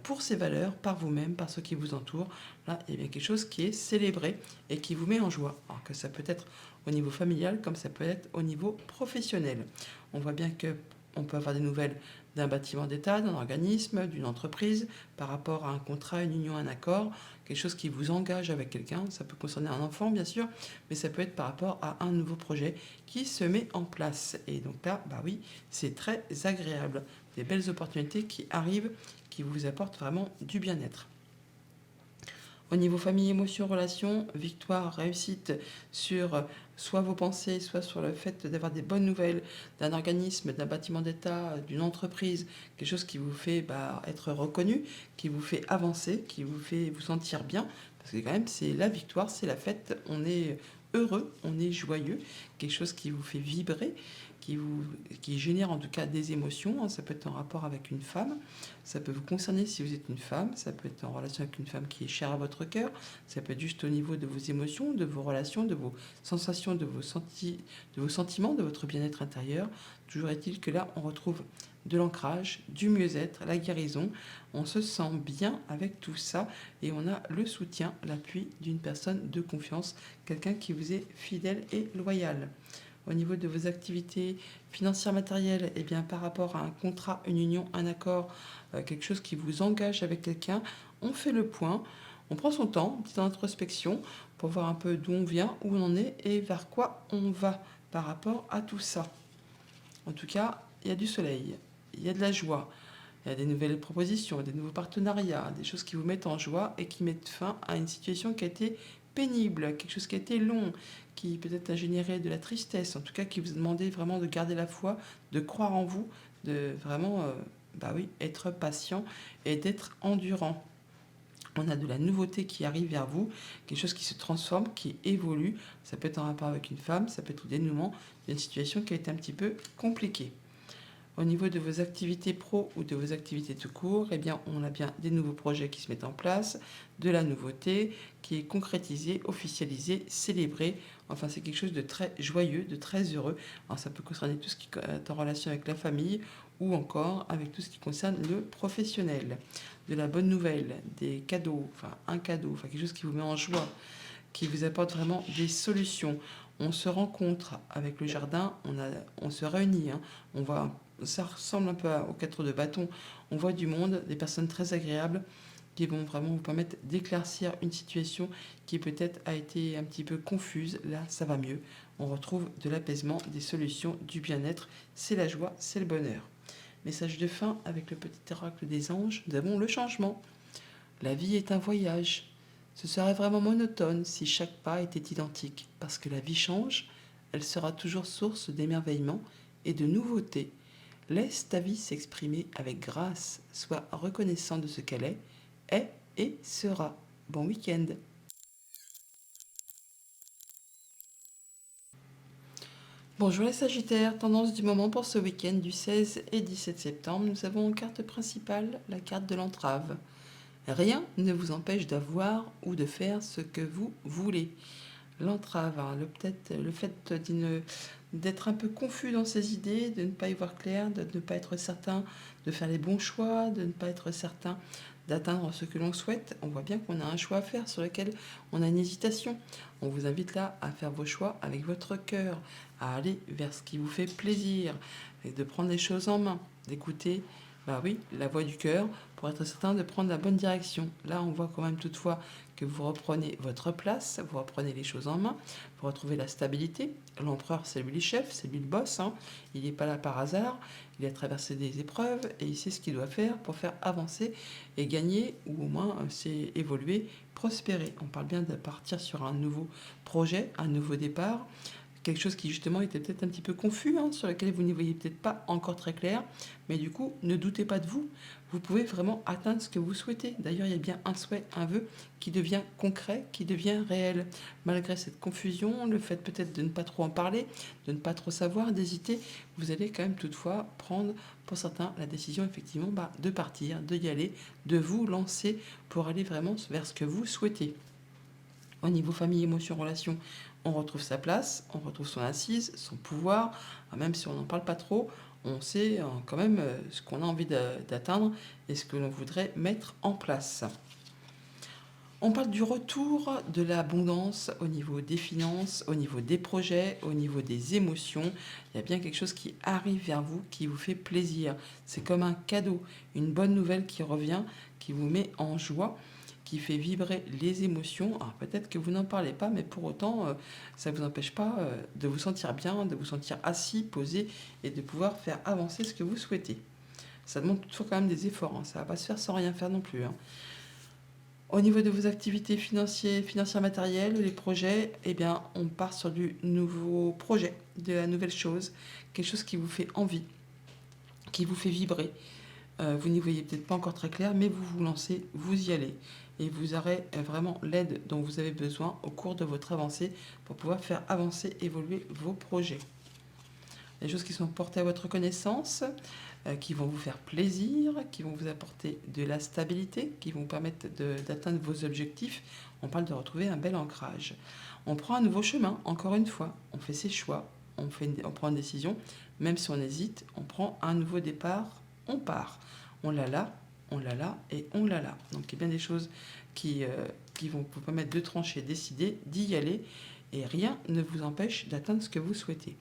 pour ses valeurs, par vous-même, par ceux qui vous entourent. Là, il y a bien quelque chose qui est célébré et qui vous met en joie. Alors que ça peut être au niveau familial comme ça peut être au niveau professionnel. On voit bien que On peut avoir des nouvelles d'un bâtiment d'État, d'un organisme, d'une entreprise, par rapport à un contrat, une union, un accord, quelque chose qui vous engage avec quelqu'un. Ça peut concerner un enfant, bien sûr, mais ça peut être par rapport à un nouveau projet qui se met en place. Et donc là, bah oui, c'est très agréable. Des belles opportunités qui arrivent, qui vous apportent vraiment du bien-être. Au niveau famille, émotion, relation, victoire, réussite sur soit vos pensées, soit sur le fait d'avoir des bonnes nouvelles d'un organisme, d'un bâtiment d'État, d'une entreprise, quelque chose qui vous fait être reconnu, qui vous fait avancer, qui vous fait vous sentir bien, parce que quand même c'est la victoire, c'est la fête, on est heureux, on est joyeux, quelque chose qui vous fait vibrer, qui génère en tout cas des émotions, hein. Ça peut être en rapport avec une femme, ça peut vous concerner si vous êtes une femme, ça peut être en relation avec une femme qui est chère à votre cœur, ça peut être juste au niveau de vos émotions, de vos relations, de vos sensations, de vos sentiments, de votre bien-être intérieur. Toujours est-il que là, on retrouve de l'ancrage, du mieux-être, la guérison. On se sent bien avec tout ça et on a le soutien, l'appui d'une personne de confiance, quelqu'un qui vous est fidèle et loyal. Au niveau de vos activités financières, matérielles, eh bien, par rapport à un contrat, une union, un accord, quelque chose qui vous engage avec quelqu'un, on fait le point, on prend son temps, une petite introspection pour voir un peu d'où on vient, où on en est et vers quoi on va par rapport à tout ça. En tout cas, il y a du soleil, il y a de la joie, il y a des nouvelles propositions, des nouveaux partenariats, des choses qui vous mettent en joie et qui mettent fin à une situation qui a été pénible, quelque chose qui a été long, qui peut-être a généré de la tristesse, en tout cas qui vous a demandé vraiment de garder la foi, de croire en vous, de vraiment être patient et d'être endurant. On a de la nouveauté qui arrive vers vous, quelque chose qui se transforme, qui évolue. Ça peut être en rapport avec une femme, ça peut être au dénouement d'une situation qui a été un petit peu compliquée. Au niveau de vos activités pro ou de vos activités tout court, eh bien, on a bien des nouveaux projets qui se mettent en place, de la nouveauté qui est concrétisée, officialisée, célébrée. Enfin, c'est quelque chose de très joyeux, de très heureux. Alors, ça peut concerner tout ce qui est en relation avec la famille ou encore avec tout ce qui concerne le professionnel. De la bonne nouvelle, des cadeaux, enfin un cadeau, enfin quelque chose qui vous met en joie, qui vous apporte vraiment des solutions. On se rencontre avec le jardin, on se réunit, hein. On voit, ça ressemble un peu aux 4 de bâton. On voit du monde, des personnes très agréables qui vont vraiment vous permettre d'éclaircir une situation qui peut-être a été un petit peu confuse. Là, ça va mieux. On retrouve de l'apaisement, des solutions, du bien-être. C'est la joie, c'est le bonheur. Message de fin avec le petit oracle des anges. Nous avons le changement. La vie est un voyage. Ce serait vraiment monotone si chaque pas était identique, parce que la vie change, elle sera toujours source d'émerveillement et de nouveautés. Laisse ta vie s'exprimer avec grâce, sois reconnaissant de ce qu'elle est et sera. Bon week-end. Bonjour les Sagittaires, tendance du moment pour ce week-end du 16 et 17 septembre. Nous avons en carte principale la carte de l'entrave. Rien ne vous empêche d'avoir ou de faire ce que vous voulez. L'entrave, hein, peut-être le fait d'être un peu confus dans ses idées, de ne pas y voir clair, de ne pas être certain de faire les bons choix, de ne pas être certain d'atteindre ce que l'on souhaite. On voit bien qu'on a un choix à faire sur lequel on a une hésitation. On vous invite là à faire vos choix avec votre cœur, à aller vers ce qui vous fait plaisir, et de prendre les choses en main, d'écouter la voix du cœur pour être certain de prendre la bonne direction. Là, on voit quand même toutefois que vous reprenez votre place, vous reprenez les choses en main, vous retrouvez la stabilité. L'empereur, c'est lui le chef, c'est lui le boss, hein. Il n'est pas là par hasard, il a traversé des épreuves et il sait ce qu'il doit faire pour faire avancer et gagner, ou au moins c'est évoluer, prospérer. On parle bien de partir sur un nouveau projet, un nouveau départ, quelque chose qui justement était peut-être un petit peu confus, hein, sur lequel vous n'y voyez peut-être pas encore très clair, mais du coup, ne doutez pas de vous, vous pouvez vraiment atteindre ce que vous souhaitez. D'ailleurs, il y a bien un souhait, un vœu qui devient concret, qui devient réel. Malgré cette confusion, le fait peut-être de ne pas trop en parler, de ne pas trop savoir, d'hésiter, vous allez quand même toutefois prendre, pour certains, la décision effectivement de partir, de y aller, de vous lancer pour aller vraiment vers ce que vous souhaitez. Au niveau famille, émotion, relation, on retrouve sa place, on retrouve son assise, son pouvoir, même si on n'en parle pas trop, on sait quand même ce qu'on a envie d'atteindre et ce que l'on voudrait mettre en place. On parle du retour de l'abondance au niveau des finances, au niveau des projets, au niveau des émotions. Il y a bien quelque chose qui arrive vers vous, qui vous fait plaisir. C'est comme un cadeau, une bonne nouvelle qui revient, qui vous met en joie, qui fait vibrer les émotions. Alors peut-être que vous n'en parlez pas, mais pour autant, ça ne vous empêche pas de vous sentir bien, de vous sentir assis, posé et de pouvoir faire avancer ce que vous souhaitez. Ça demande toujours quand même des efforts, hein. Ça ne va pas se faire sans rien faire non plus, hein. Au niveau de vos activités financières matérielles, les projets, eh bien, on part sur du nouveau projet, de la nouvelle chose, quelque chose qui vous fait envie, qui vous fait vibrer. Vous n'y voyez peut-être pas encore très clair, mais vous vous lancez, vous y allez. Et vous aurez vraiment l'aide dont vous avez besoin au cours de votre avancée pour pouvoir faire avancer, évoluer vos projets. Les choses qui sont portées à votre connaissance, qui vont vous faire plaisir, qui vont vous apporter de la stabilité, qui vont vous permettre d'atteindre vos objectifs. On parle de retrouver un bel ancrage. On prend un nouveau chemin, encore une fois. On fait ses choix, on prend une décision. Même si on hésite, on prend un nouveau départ, on part. On l'a là et on l'a là. Donc il y a bien des choses qui vont vous permettre de trancher, décider, d'y aller. Et rien ne vous empêche d'atteindre ce que vous souhaitez.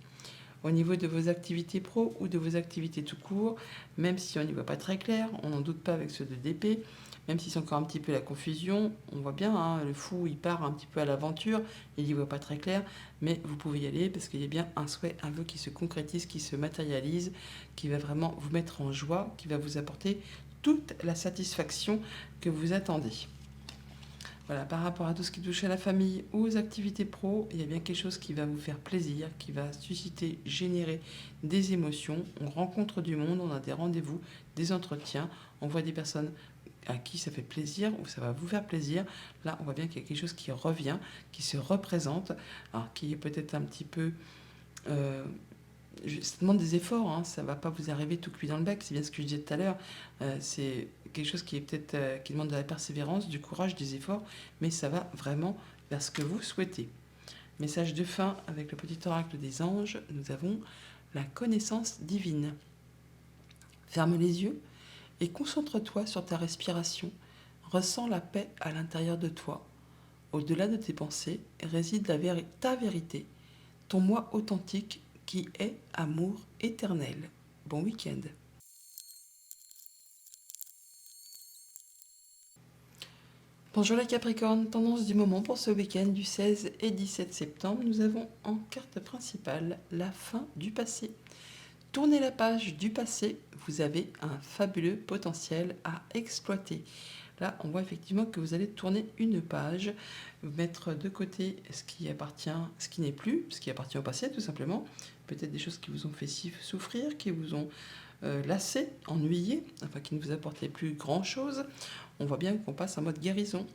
Au niveau de vos activités pro ou de vos activités tout court, même si on n'y voit pas très clair, on n'en doute pas avec ceux de DP, même si c'est encore un petit peu la confusion, on voit bien, hein, le fou il part un petit peu à l'aventure, il n'y voit pas très clair, mais vous pouvez y aller parce qu'il y a bien un souhait, un vœu qui se concrétise, qui se matérialise, qui va vraiment vous mettre en joie, qui va vous apporter toute la satisfaction que vous attendez. Voilà, par rapport à tout ce qui touche à la famille ou aux activités pro, il y a bien quelque chose qui va vous faire plaisir, qui va susciter, générer des émotions. On rencontre du monde, on a des rendez-vous, des entretiens, on voit des personnes à qui ça fait plaisir ou ça va vous faire plaisir. Là, on voit bien qu'il y a quelque chose qui revient, qui se représente, alors qui est peut-être un petit peu... ça demande des efforts, hein, ça ne va pas vous arriver tout cuit dans le bec, c'est bien ce que je disais tout à l'heure. C'est quelque chose qui est peut-être qui demande de la persévérance, du courage, des efforts, mais ça va vraiment vers ce que vous souhaitez. Message de fin avec le petit oracle des anges, nous avons la connaissance divine. Ferme les yeux et concentre-toi sur ta respiration. Ressens la paix à l'intérieur de toi. Au-delà de tes pensées réside ta vérité, ton moi authentique qui est amour éternel. Bon week-end. Bonjour les Capricornes, tendance du moment pour ce week-end du 16 et 17 septembre. Nous avons en carte principale la fin du passé. Tournez la page du passé, vous avez un fabuleux potentiel à exploiter. Là, on voit effectivement que vous allez tourner une page, mettre de côté ce qui appartient, ce qui n'est plus, ce qui appartient au passé tout simplement. Peut-être des choses qui vous ont fait souffrir, qui vous ont lassé, ennuyé, enfin qui ne vous apportaient plus grand-chose. On voit bien qu'on passe en mode guérison,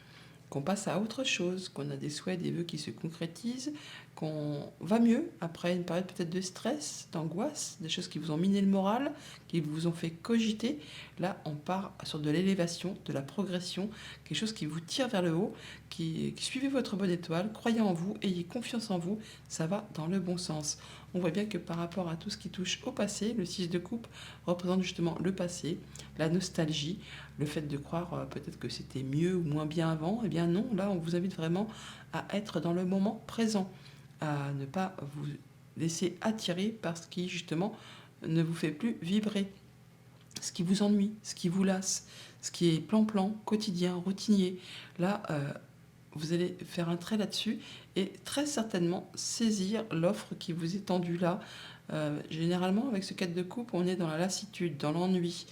qu'on passe à autre chose, qu'on a des souhaits, des vœux qui se concrétisent, qu'on va mieux après une période peut-être de stress, d'angoisse, des choses qui vous ont miné le moral, qui vous ont fait cogiter. Là, on part sur de l'élévation, de la progression, quelque chose qui vous tire vers le haut, qui suivez votre bonne étoile, croyez en vous, ayez confiance en vous, ça va dans le bon sens. On voit bien que par rapport à tout ce qui touche au passé, le 6 de coupe représente justement le passé, la nostalgie, le fait de croire peut-être que c'était mieux ou moins bien avant. Eh bien non, là on vous invite vraiment à être dans le moment présent, à ne pas vous laisser attirer par ce qui justement ne vous fait plus vibrer, ce qui vous ennuie, ce qui vous lasse, ce qui est plan-plan, quotidien, routinier. Là, vous allez faire un trait là-dessus et très certainement saisir l'offre qui vous est tendue là. Généralement, avec ce 4 de coupe, on est dans la lassitude, dans l'ennui,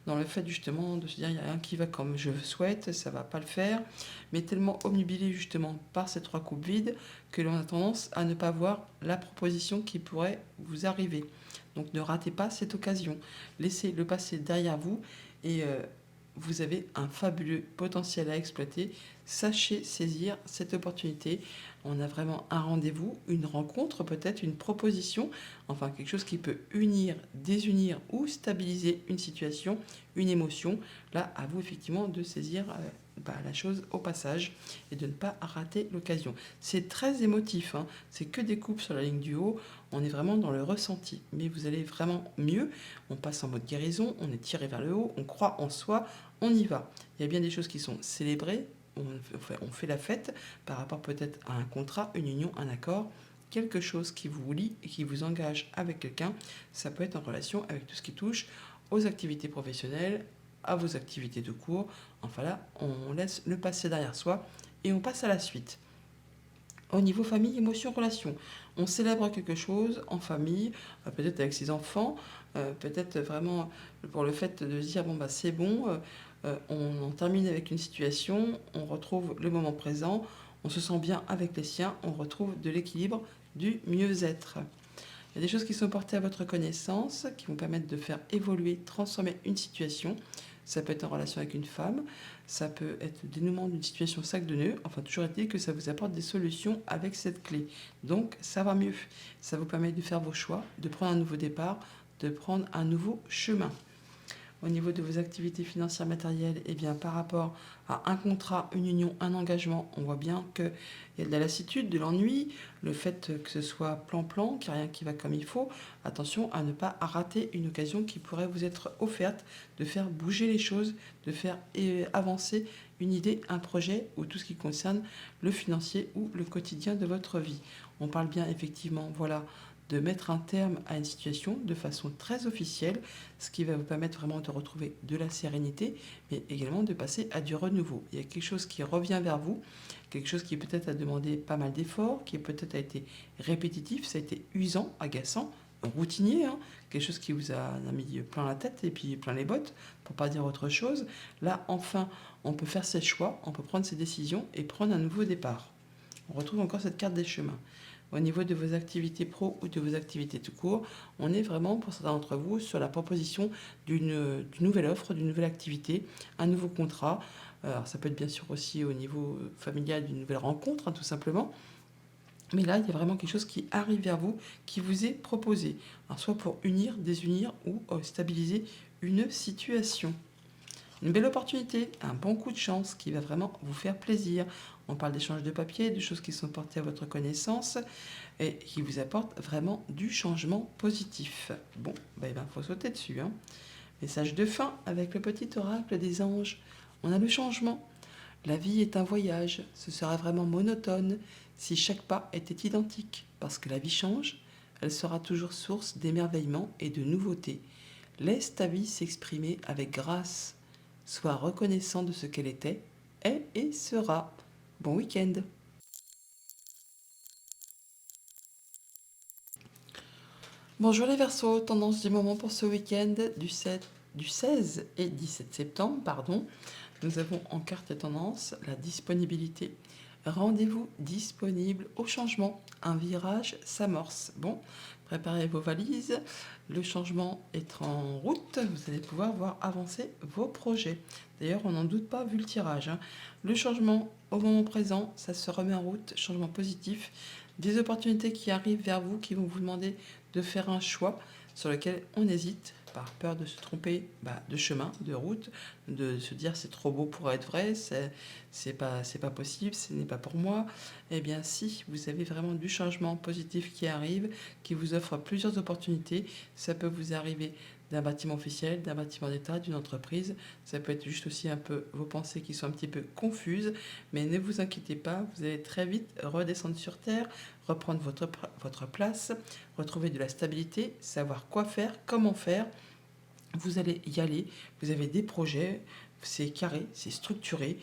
dans le fait justement de se dire il n'y a rien qui va comme je souhaite, ça va pas le faire, mais tellement omnubilé justement par ces 3 coupes vides que l'on a tendance à ne pas voir la proposition qui pourrait vous arriver. Donc ne ratez pas cette occasion, laissez le passé derrière vous et vous avez un fabuleux potentiel à exploiter. Sachez saisir cette opportunité. On a vraiment un rendez-vous, une rencontre, peut-être une proposition, enfin quelque chose qui peut unir, désunir ou stabiliser une situation, une émotion. Là, à vous effectivement de saisir la chose au passage et de ne pas rater l'occasion. C'est très émotif, hein. C'est que des coupes sur la ligne du haut. On est vraiment dans le ressenti, mais vous allez vraiment mieux. On passe en mode guérison, on est tiré vers le haut, on croit en soi, on y va. Il y a bien des choses qui sont célébrées, on fait la fête par rapport peut-être à un contrat, une union, un accord, quelque chose qui vous lie et qui vous engage avec quelqu'un. Ça peut être en relation avec tout ce qui touche aux activités professionnelles, à vos activités de cours. Enfin là, on laisse le passé derrière soi et on passe à la suite. Au niveau famille, émotion, relation, on célèbre quelque chose en famille, peut-être avec ses enfants, peut-être vraiment pour le fait de se dire bon bah c'est bon, on en termine avec une situation, on retrouve le moment présent, on se sent bien avec les siens, on retrouve de l'équilibre, du mieux-être. Il y a des choses qui sont portées à votre connaissance, qui vont permettre de faire évoluer, transformer une situation. Ça peut être en relation avec une femme, ça peut être le dénouement d'une situation sac de nœuds. Enfin, toujours est-il que ça vous apporte des solutions avec cette clé. Donc, ça va mieux. Ça vous permet de faire vos choix, de prendre un nouveau départ, de prendre un nouveau chemin. Au niveau de vos activités financières matérielles, eh bien, par rapport à un contrat, une union, un engagement, on voit bien qu'il y a de la lassitude, de l'ennui, le fait que ce soit plan-plan, qu'il n'y a rien qui va comme il faut. Attention à ne pas rater une occasion qui pourrait vous être offerte de faire bouger les choses, de faire avancer une idée, un projet ou tout ce qui concerne le financier ou le quotidien de votre vie. On parle bien effectivement, voilà, de mettre un terme à une situation de façon très officielle, ce qui va vous permettre vraiment de retrouver de la sérénité, mais également de passer à du renouveau. Il y a quelque chose qui revient vers vous, quelque chose qui peut-être a demandé pas mal d'efforts, qui peut-être a été répétitif, ça a été usant, agaçant, routinier, hein, quelque chose qui vous a mis plein la tête et puis plein les bottes, pour pas dire autre chose. Là, enfin, on peut faire ses choix, on peut prendre ses décisions et prendre un nouveau départ. On retrouve encore cette carte des chemins. Au niveau de vos activités pro ou de vos activités tout court, on est vraiment, pour certains d'entre vous, sur la proposition d'une nouvelle offre, d'une nouvelle activité, un nouveau contrat. Alors, ça peut être bien sûr aussi au niveau familial d'une nouvelle rencontre, hein, tout simplement. Mais là, il y a vraiment quelque chose qui arrive vers vous, qui vous est proposé. Alors, soit pour unir, désunir ou stabiliser une situation. Une belle opportunité, un bon coup de chance qui va vraiment vous faire plaisir. On parle d'échange de papier, de choses qui sont portées à votre connaissance et qui vous apportent vraiment du changement positif. Bon, ben, faut sauter dessus. Hein. Message de fin avec le petit oracle des anges. On a le changement. La vie est un voyage. Ce sera vraiment monotone si chaque pas était identique. Parce que la vie change, elle sera toujours source d'émerveillement et de nouveautés. Laisse ta vie s'exprimer avec grâce. Sois reconnaissant de ce qu'elle était, est et sera. Bon week-end. Bonjour les Verseaux, tendance du moment pour ce week-end du 16 et 17 septembre. Nous avons en carte tendance la disponibilité. Rendez-vous disponible au changement. Un virage s'amorce. Bon, préparez vos valises. Le changement est en route. Vous allez pouvoir voir avancer vos projets. D'ailleurs, on n'en doute pas vu le tirage. Hein. Le changement au moment présent, ça se remet en route. Changement positif. Des opportunités qui arrivent vers vous, qui vont vous demander de faire un choix sur lequel on hésite par peur de se tromper de chemin, de route, de se dire c'est trop beau pour être vrai, c'est pas possible, ce n'est pas pour moi. Eh bien si, vous avez vraiment du changement positif qui arrive, qui vous offre plusieurs opportunités, ça peut vous arriver d'un bâtiment officiel, d'un bâtiment d'État, d'une entreprise. Ça peut être juste aussi un peu vos pensées qui sont un petit peu confuses, mais ne vous inquiétez pas, vous allez très vite redescendre sur Terre, reprendre votre place, retrouver de la stabilité, savoir quoi faire, comment faire. Vous allez y aller, vous avez des projets, c'est carré, c'est structuré.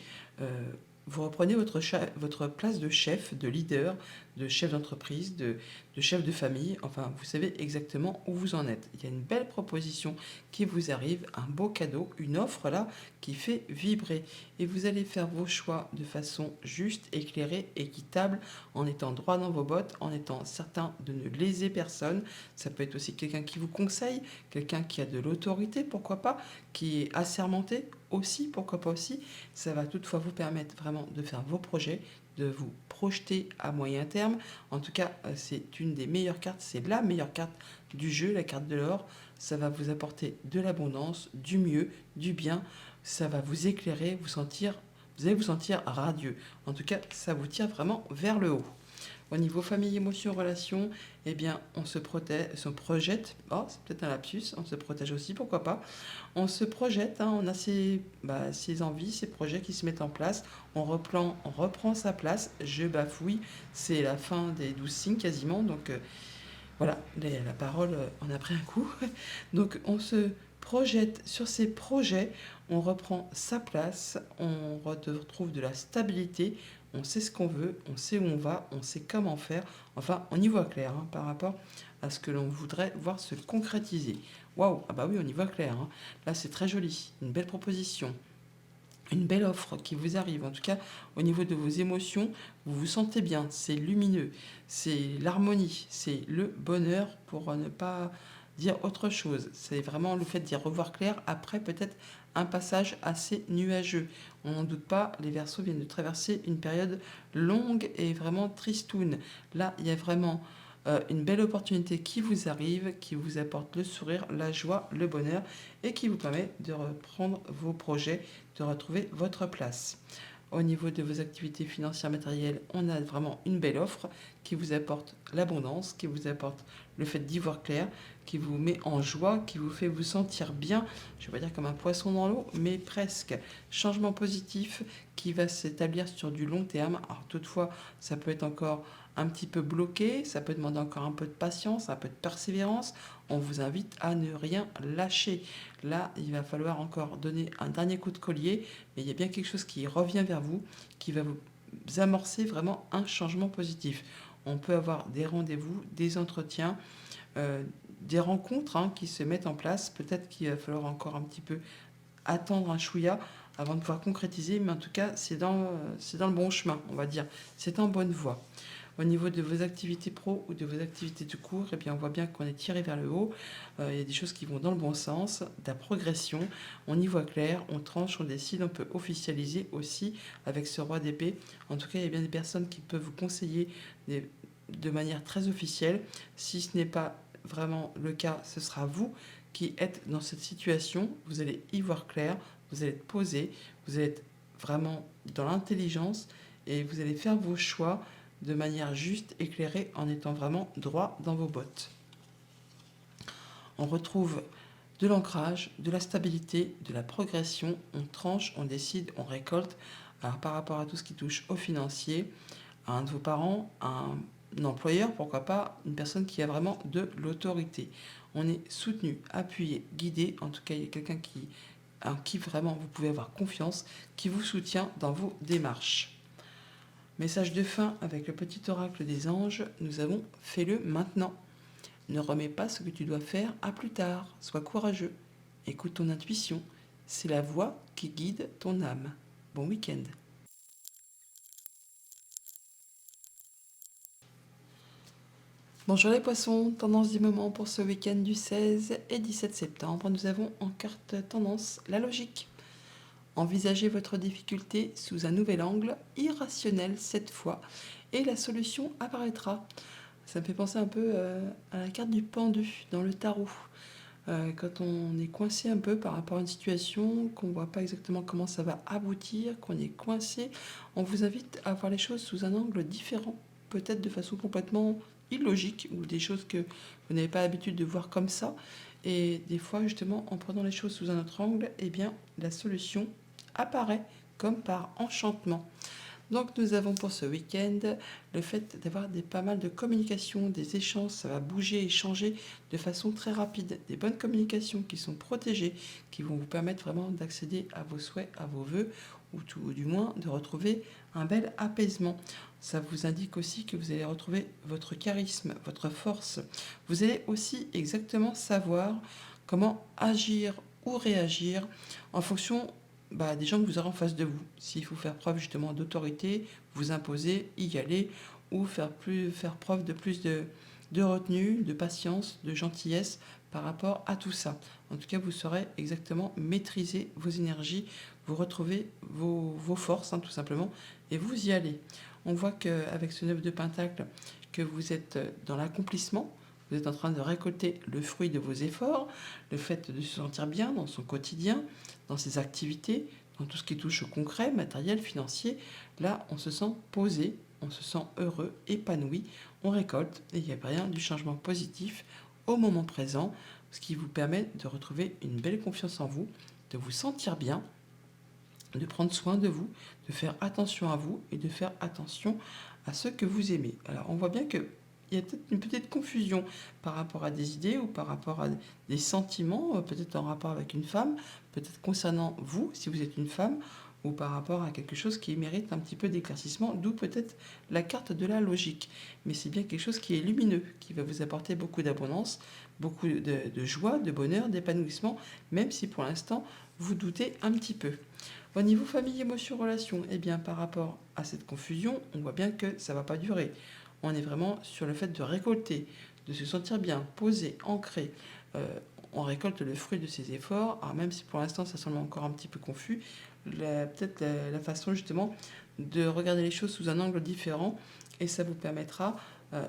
Vous reprenez votre place de chef, de leader, de chef d'entreprise, de chef de famille. Enfin, vous savez exactement où vous en êtes. Il y a une belle proposition qui vous arrive, un beau cadeau, une offre là qui fait vibrer. Et vous allez faire vos choix de façon juste, éclairée, équitable, en étant droit dans vos bottes, en étant certain de ne léser personne. Ça peut être aussi quelqu'un qui vous conseille, quelqu'un qui a de l'autorité, pourquoi pas, qui est assermenté aussi, pourquoi pas aussi. Ça va toutefois vous permettre vraiment de faire vos projets, de vous projeter à moyen terme. En tout cas, c'est une des meilleures cartes, c'est la meilleure carte du jeu, la carte de l'or. Ça va vous apporter de l'abondance, du mieux, du bien. Ça va vous éclairer, vous allez vous sentir radieux. En tout cas, ça vous tire vraiment vers le haut. Au niveau famille, émotions, relations, eh bien, on se protège, on se projette. Oh, c'est peut-être un lapsus. On se protège aussi, pourquoi pas. On se projette, hein, on a ses envies, ses projets qui se mettent en place. On reprend sa place. Je bafouille. C'est la fin des 12 signes quasiment. Donc, voilà, la parole en a pris un coup. Donc on se projette sur ses projets, on reprend sa place, on retrouve de la stabilité, on sait ce qu'on veut, on sait où on va, on sait comment faire. Enfin, on y voit clair hein, par rapport à ce que l'on voudrait voir se concrétiser. Waouh, ah bah oui, on y voit clair, hein. Là, c'est très joli, une belle proposition. Une belle offre qui vous arrive. En tout cas, au niveau de vos émotions, vous vous sentez bien, c'est lumineux, c'est l'harmonie, c'est le bonheur pour ne pas dire autre chose. C'est vraiment le fait d'y revoir clair après peut-être un passage assez nuageux. On n'en doute pas, les Verseaux viennent de traverser une période longue et vraiment tristoune. Là, il y a vraiment une belle opportunité qui vous arrive, qui vous apporte le sourire, la joie, le bonheur et qui vous permet de reprendre vos projets, de retrouver votre place. Au niveau de vos activités financières matérielles, on a vraiment une belle offre qui vous apporte l'abondance, qui vous apporte le fait d'y voir clair, qui vous met en joie, qui vous fait vous sentir bien, je ne vais pas dire comme un poisson dans l'eau, mais presque. Changement positif qui va s'établir sur du long terme. Alors toutefois, ça peut être encore un petit peu bloqué, ça peut demander encore un peu de patience, un peu de persévérance. On vous invite à ne rien lâcher. Là, il va falloir encore donner un dernier coup de collier, mais il y a bien quelque chose qui revient vers vous, qui va vous amorcer vraiment un changement positif. On peut avoir des rendez-vous, des entretiens, des rencontres hein, qui se mettent en place. Peut-être qu'il va falloir encore un petit peu attendre un chouïa avant de pouvoir concrétiser, mais en tout cas, c'est dans le bon chemin, on va dire. C'est en bonne voie. Au niveau de vos activités pro ou de vos activités de cours, eh bien, on voit bien qu'on est tiré vers le haut. Il y a des choses qui vont dans le bon sens, de la progression. On y voit clair, on tranche, on décide, on peut officialiser aussi avec ce roi d'épée. En tout cas, il y a bien des personnes qui peuvent vous conseiller de manière très officielle. Si ce n'est pas vraiment le cas, ce sera vous qui êtes dans cette situation. Vous allez y voir clair, vous allez être posé, vous allez être vraiment dans l'intelligence et vous allez faire vos choix de manière juste, éclairée, en étant vraiment droit dans vos bottes. On retrouve de l'ancrage, de la stabilité, de la progression, on tranche, on décide, on récolte. Alors par rapport à tout ce qui touche au financier, à un de vos parents, à un employeur, pourquoi pas, une personne qui a vraiment de l'autorité. On est soutenu, appuyé, guidé, en tout cas il y a quelqu'un en qui vraiment vous pouvez avoir confiance, qui vous soutient dans vos démarches. Message de fin avec le petit oracle des anges, nous avons fais-le maintenant. Ne remets pas ce que tu dois faire à plus tard. Sois courageux. Écoute ton intuition. C'est la voix qui guide ton âme. Bon week-end. Bonjour les poissons, tendance du moment pour ce week-end du 16 et 17 septembre. Nous avons en carte tendance la logique. Envisagez votre difficulté sous un nouvel angle, irrationnel cette fois, et la solution apparaîtra. Ça me fait penser un peu à la carte du pendu dans le tarot. Quand on est coincé un peu par rapport à une situation, qu'on ne voit pas exactement comment ça va aboutir, qu'on est coincé, on vous invite à voir les choses sous un angle différent, peut-être de façon complètement illogique, ou des choses que vous n'avez pas l'habitude de voir comme ça. Et des fois, justement, en prenant les choses sous un autre angle, eh bien, la solution apparaît comme par enchantement. Donc nous avons pour ce week-end le fait d'avoir pas mal de communication, des échanges, ça va bouger et changer de façon très rapide. Des bonnes communications qui sont protégées, qui vont vous permettre vraiment d'accéder à vos souhaits, à vos vœux, ou tout du moins de retrouver un bel apaisement. Ça vous indique aussi que vous allez retrouver votre charisme, votre force. Vous allez aussi exactement savoir comment agir ou réagir en fonction des gens que vous aurez en face de vous. S'il faut faire preuve justement d'autorité, vous imposer, y aller, ou faire preuve de plus de retenue, de patience, de gentillesse par rapport à tout ça. En tout cas, vous saurez exactement maîtriser vos énergies, vous retrouvez vos forces, tout simplement, et vous y allez. On voit qu'avec ce 9 de Pentacle, que vous êtes dans l'accomplissement, vous êtes en train de récolter le fruit de vos efforts, le fait de se sentir bien dans son quotidien, dans ses activités, dans tout ce qui touche au concret, matériel, financier. Là, on se sent posé, on se sent heureux, épanoui, on récolte et il y a bien du changement positif au moment présent, ce qui vous permet de retrouver une belle confiance en vous, de vous sentir bien, de prendre soin de vous, de faire attention à vous et de faire attention à ceux que vous aimez. Alors on voit bien que il y a peut-être une petite confusion par rapport à des idées ou par rapport à des sentiments, peut-être en rapport avec une femme, peut-être concernant vous, si vous êtes une femme, ou par rapport à quelque chose qui mérite un petit peu d'éclaircissement, d'où peut-être la carte de la logique. Mais c'est bien quelque chose qui est lumineux, qui va vous apporter beaucoup d'abondance, beaucoup de joie, de bonheur, d'épanouissement, même si pour l'instant vous doutez un petit peu. Au niveau famille, émotion, relation, eh bien par rapport à cette confusion, on voit bien que ça ne va pas durer. On est vraiment sur le fait de récolter, de se sentir bien, posé, ancré. On récolte le fruit de ses efforts. Alors même si pour l'instant ça semble encore un petit peu confus, peut-être la façon justement de regarder les choses sous un angle différent et ça vous permettra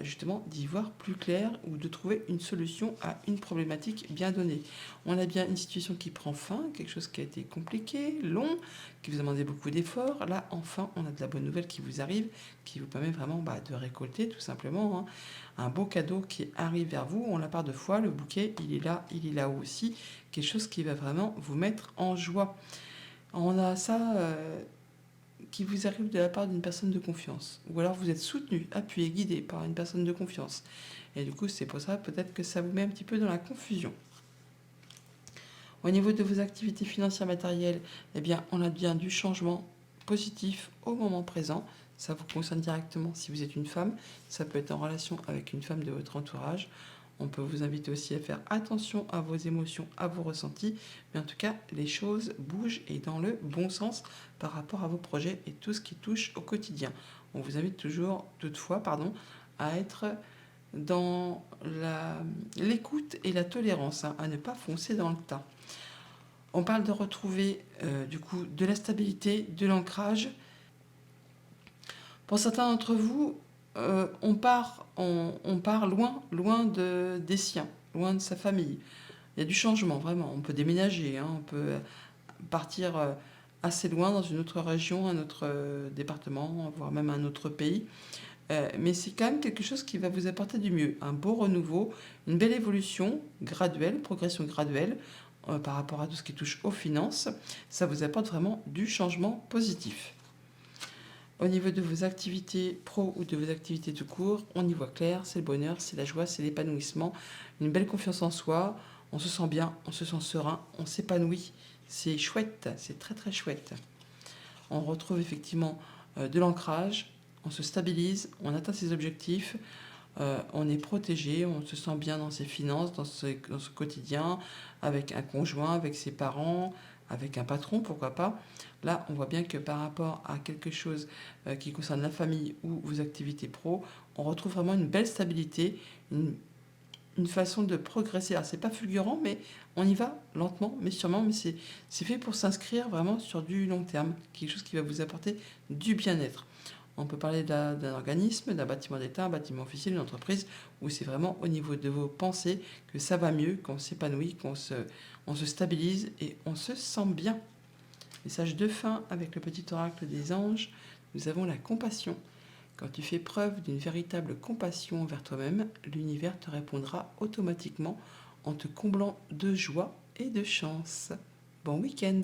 justement d'y voir plus clair ou de trouver une solution à une problématique bien donnée. On a bien une situation qui prend fin, quelque chose qui a été compliqué, long, qui vous a demandé beaucoup d'efforts. Là, enfin, on a de la bonne nouvelle qui vous arrive, qui vous permet vraiment de récolter tout simplement un beau cadeau qui arrive vers vous. On l'a par deux fois, le bouquet, il est là aussi, quelque chose qui va vraiment vous mettre en joie. On a ça qui vous arrive de la part d'une personne de confiance. Ou alors vous êtes soutenu, appuyé, guidé par une personne de confiance. Et du coup, c'est pour ça peut-être que ça vous met un petit peu dans la confusion. Au niveau de vos activités financières matérielles, eh bien, on a bien du changement positif au moment présent. Ça vous concerne directement si vous êtes une femme. Ça peut être en relation avec une femme de votre entourage. On peut vous inviter aussi à faire attention à vos émotions, à vos ressentis. Mais en tout cas, les choses bougent et dans le bon sens par rapport à vos projets et tout ce qui touche au quotidien. On vous invite toutefois, à être dans l'écoute et la tolérance, à ne pas foncer dans le tas. On parle de retrouver du coup de la stabilité, de l'ancrage. Pour certains d'entre vous, on part loin des siens, loin de sa famille. Il y a du changement, vraiment. On peut déménager, on peut partir assez loin dans une autre région, un autre département, voire même un autre pays. Mais c'est quand même quelque chose qui va vous apporter du mieux. Un beau renouveau, une belle évolution graduelle, progression graduelle par rapport à tout ce qui touche aux finances. Ça vous apporte vraiment du changement positif. Au niveau de vos activités pro ou de vos activités tout court, on y voit clair, c'est le bonheur, c'est la joie, c'est l'épanouissement, une belle confiance en soi, on se sent bien, on se sent serein, on s'épanouit. C'est chouette, c'est très très chouette. On retrouve effectivement de l'ancrage, on se stabilise, on atteint ses objectifs, on est protégé, on se sent bien dans ses finances, dans ce quotidien, avec un conjoint, avec ses parents, avec un patron, pourquoi pas. Là, on voit bien que par rapport à quelque chose qui concerne la famille ou vos activités pro, on retrouve vraiment une belle stabilité, une façon de progresser. Alors, c'est pas fulgurant, mais on y va lentement, mais sûrement, mais c'est fait pour s'inscrire vraiment sur du long terme, quelque chose qui va vous apporter du bien-être. On peut parler d'un organisme, d'un bâtiment d'État, un bâtiment officiel, une entreprise, où c'est vraiment au niveau de vos pensées que ça va mieux, qu'on s'épanouit, on se stabilise et on se sent bien. Message de fin avec le petit oracle des anges, nous avons la compassion. Quand tu fais preuve d'une véritable compassion envers toi-même, l'univers te répondra automatiquement en te comblant de joie et de chance. Bon week-end!